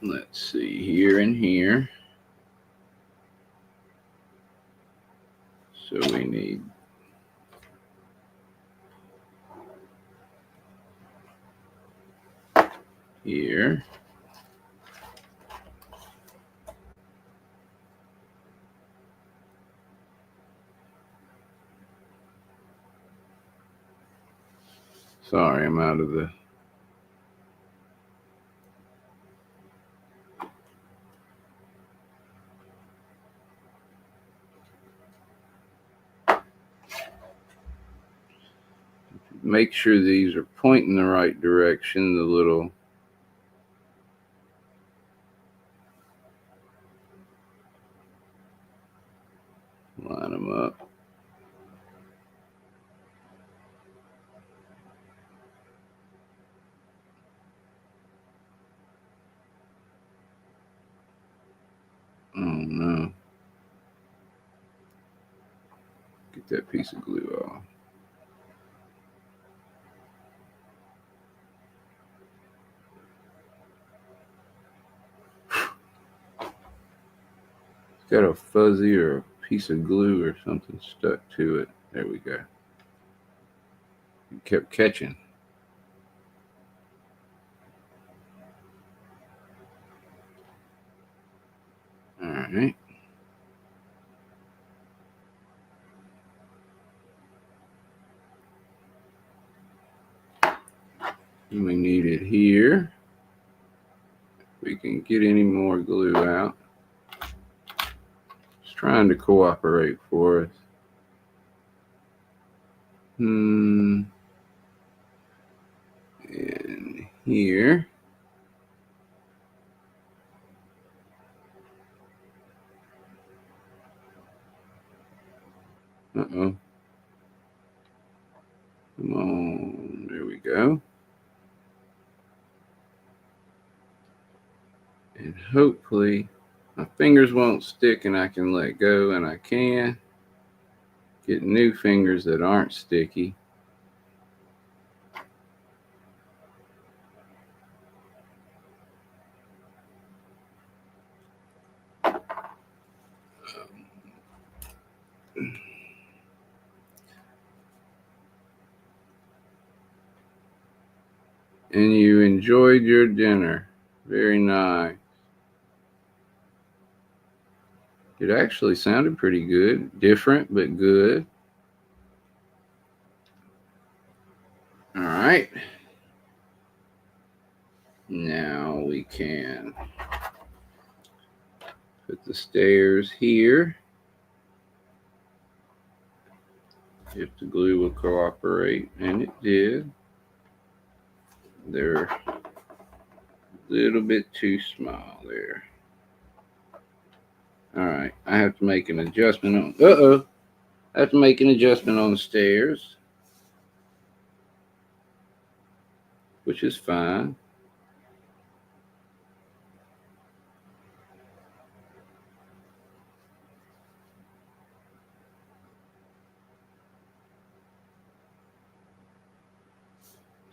Let's see, here and here. So we need here. Sorry, I'm out of the... make sure these are pointing the right direction, the little line them up. Oh no. Get that piece of glue off. Got a fuzzy or a piece of glue or something stuck to it. There we go. It kept catching. All right. And we need it here. We can get any more glue out. It's trying to cooperate for us. And here. Uh-oh. Come on. There we go. And hopefully my fingers won't stick and I can let go, and I can get new fingers that aren't sticky. And you enjoyed your dinner. Very nice. It actually sounded pretty good. Different, but good. All right. Now we can put the stairs here. If the glue will cooperate, and it did. They're a little bit too small there. All right, I have to make an adjustment on, I have to make an adjustment on the stairs, which is fine.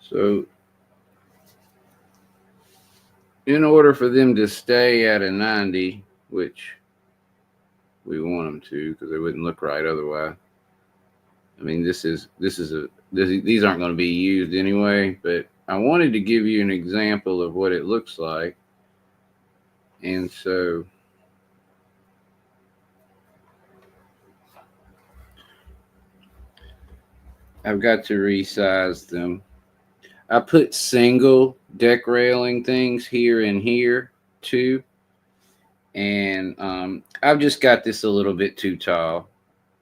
So in order for them to stay at a 90, which we want them to, because they wouldn't look right otherwise. I mean, these aren't going to be used anyway, but I wanted to give you an example of what it looks like. And so I've got to resize them. I put single deck railing things here and here too. And I've just got this a little bit too tall.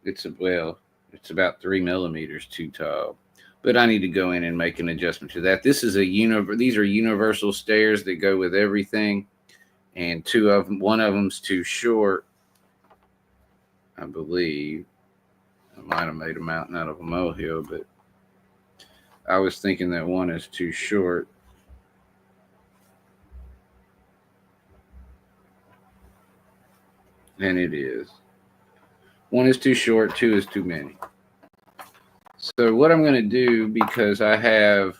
It's about 3 millimeters too tall. But I need to go in and make an adjustment to that. These are universal stairs that go with everything. And one of them's too short, I believe. I might have made a mountain out of a molehill, but I was thinking that one is too short. And it is. One is too short, two is too many. So what I'm going to do, because I have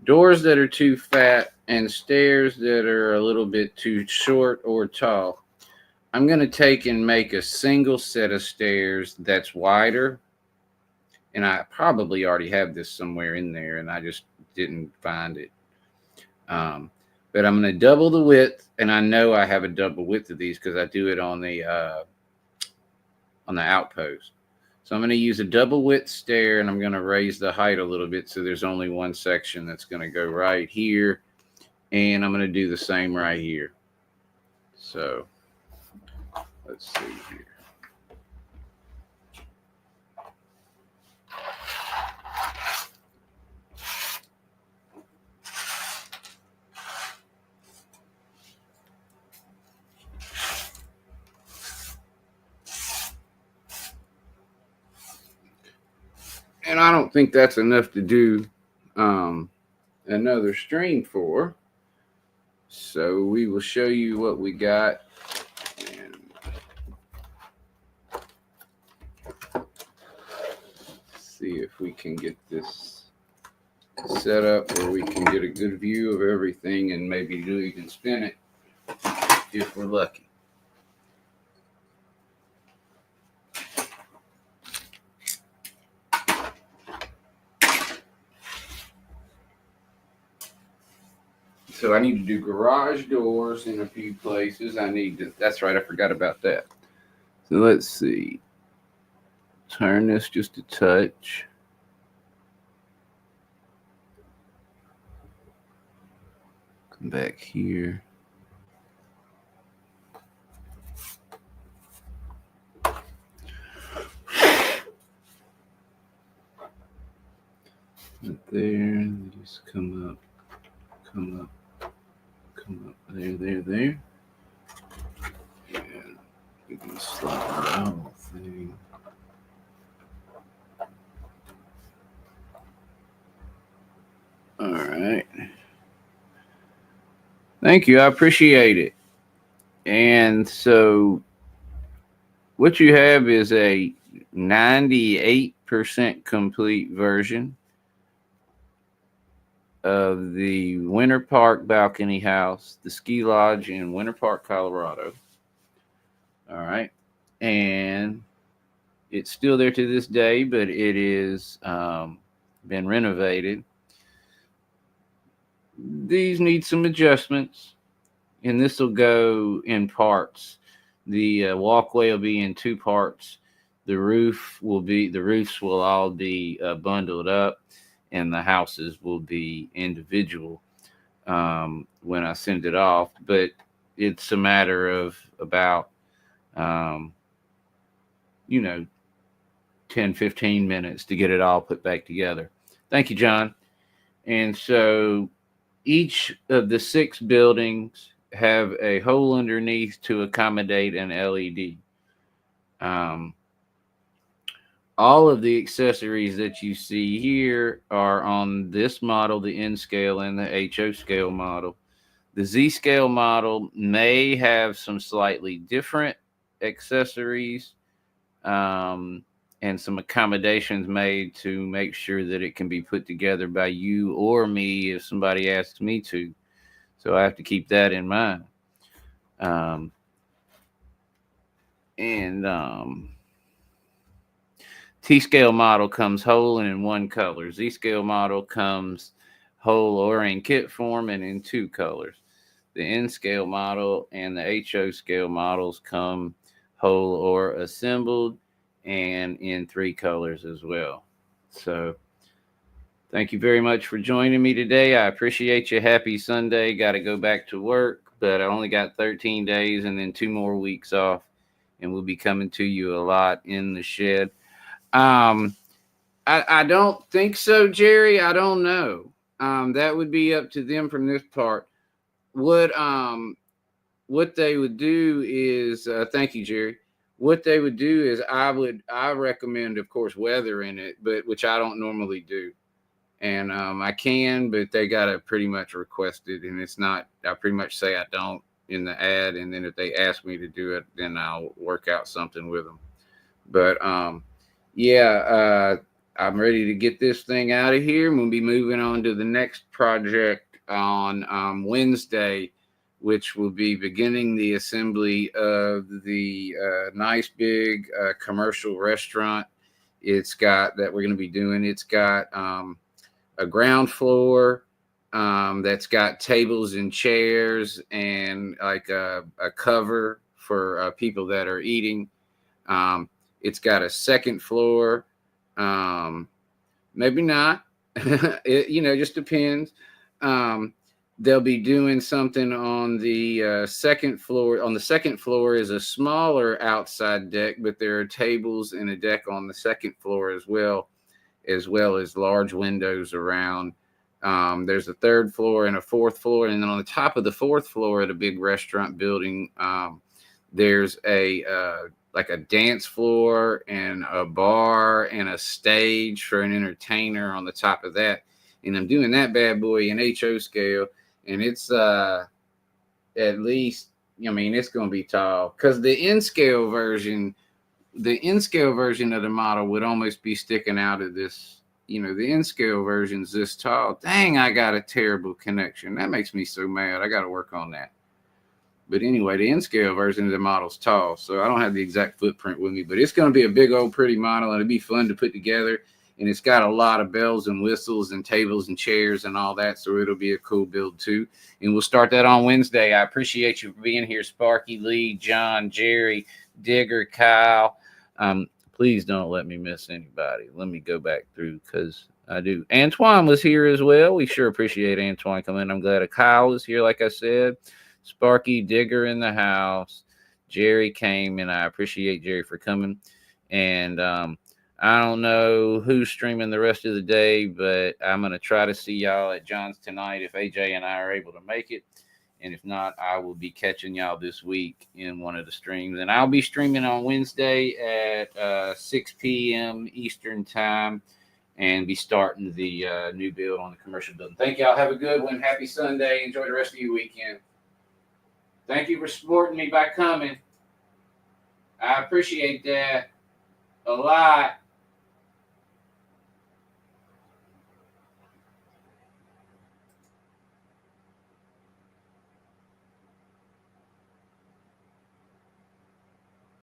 doors that are too fat and stairs that are a little bit too short or tall, I'm going to take and make a single set of stairs that's wider. And I probably already have this somewhere in there, and I just didn't find it. But I'm going to double the width, and I know I have a double width of these because I do it on the outpost. So I'm going to use a double width stair, and I'm going to raise the height a little bit so there's only one section that's going to go right here, and I'm going to do the same right here. So let's see here. And I don't think that's enough to do another stream for. So we will show you what we got. And see if we can get this set up where we can get a good view of everything and maybe even spin it if we're lucky. So I need to do garage doors in a few places. That's right, I forgot about that. So let's see. Turn this just a touch. Come back here. Right there, just come up. There. And we can slide the whole thing. All right. Thank you. I appreciate it. And so what you have is a 98% complete version of the Winter Park Balcony House, the ski lodge in Winter Park, Colorado. All right. And it's still there to this day, but it is been renovated. These need some adjustments, and this will go in parts. The walkway will be in two parts. The roofs will all be bundled up, and the houses will be individual when I send it off. But it's a matter of about 10-15 minutes to get it all put back together. Thank you, John. And so each of the 6 buildings have a hole underneath to accommodate an LED. All of the accessories that you see here are on this model, the N scale and the HO scale model. The Z scale model may have some slightly different accessories and some accommodations made to make sure that it can be put together by you or me if somebody asks me to. So I have to keep that in mind. T-scale model comes whole and in one color. Z-scale model comes whole or in kit form and in 2 colors. The N-scale model and the HO scale models come whole or assembled and in 3 colors as well. So thank you very much for joining me today. I appreciate you. Happy Sunday. Got to go back to work, but I only got 13 days and then 2 more weeks off, and we'll be coming to you a lot in the shed. I don't think so, Jerry. I don't know. That would be up to them from this part. What they would do is, thank you, Jerry. What they would do is I recommend, of course, weathering it, but which I don't normally do. And I can, but they got to pretty much request it. And it's not, I pretty much say I don't in the ad. And then if they ask me to do it, then I'll work out something with them. But I'm ready to get this thing out of here. We'll be moving on to the next project on Wednesday, which will be beginning the assembly of the nice big commercial restaurant. It's got that we're going to be doing. It's got a ground floor that's got tables and chairs and like a cover for people that are eating. It's got a second floor. Maybe not. It just depends. They'll be doing something on the second floor. On the second floor is a smaller outside deck, but there are tables and a deck on the second floor as well as large windows around. There's a 3rd floor and a 4th floor. And then on the top of the 4th floor at a big restaurant building, there's a like a dance floor and a bar and a stage for an entertainer on the top of that. And I'm doing that bad boy in HO scale, and it's at least, I mean, it's going to be tall, because the in scale version of the model would almost be sticking out of this. You know, the in scale version's this tall. Dang, I got a terrible connection. That makes me so mad. I got to work on that. But anyway, the in scale version of the model's tall, so I don't have the exact footprint with me, but it's going to be a big old pretty model, and it'll be fun to put together. And it's got a lot of bells and whistles and tables and chairs and all that, so it'll be a cool build too. And we'll start that on Wednesday. I appreciate you for being here, Sparky, Lee, John, Jerry, Digger, Kyle. Please don't let me miss anybody. Let me go back through, because I do. Antoine was here as well. We sure appreciate Antoine coming. I'm glad Kyle was here, like I said. Sparky, Digger in the house. Jerry came, and I appreciate Jerry for coming. And I don't know who's streaming the rest of the day, but I'm going to try to see y'all at John's tonight if AJ and I are able to make it. And if not, I will be catching y'all this week in one of the streams. And I'll be streaming on Wednesday at 6 p.m. Eastern time and be starting the new build on the commercial building. Thank y'all. Have a good one. Happy Sunday. Enjoy the rest of your weekend. Thank you for supporting me by coming. I appreciate that a lot.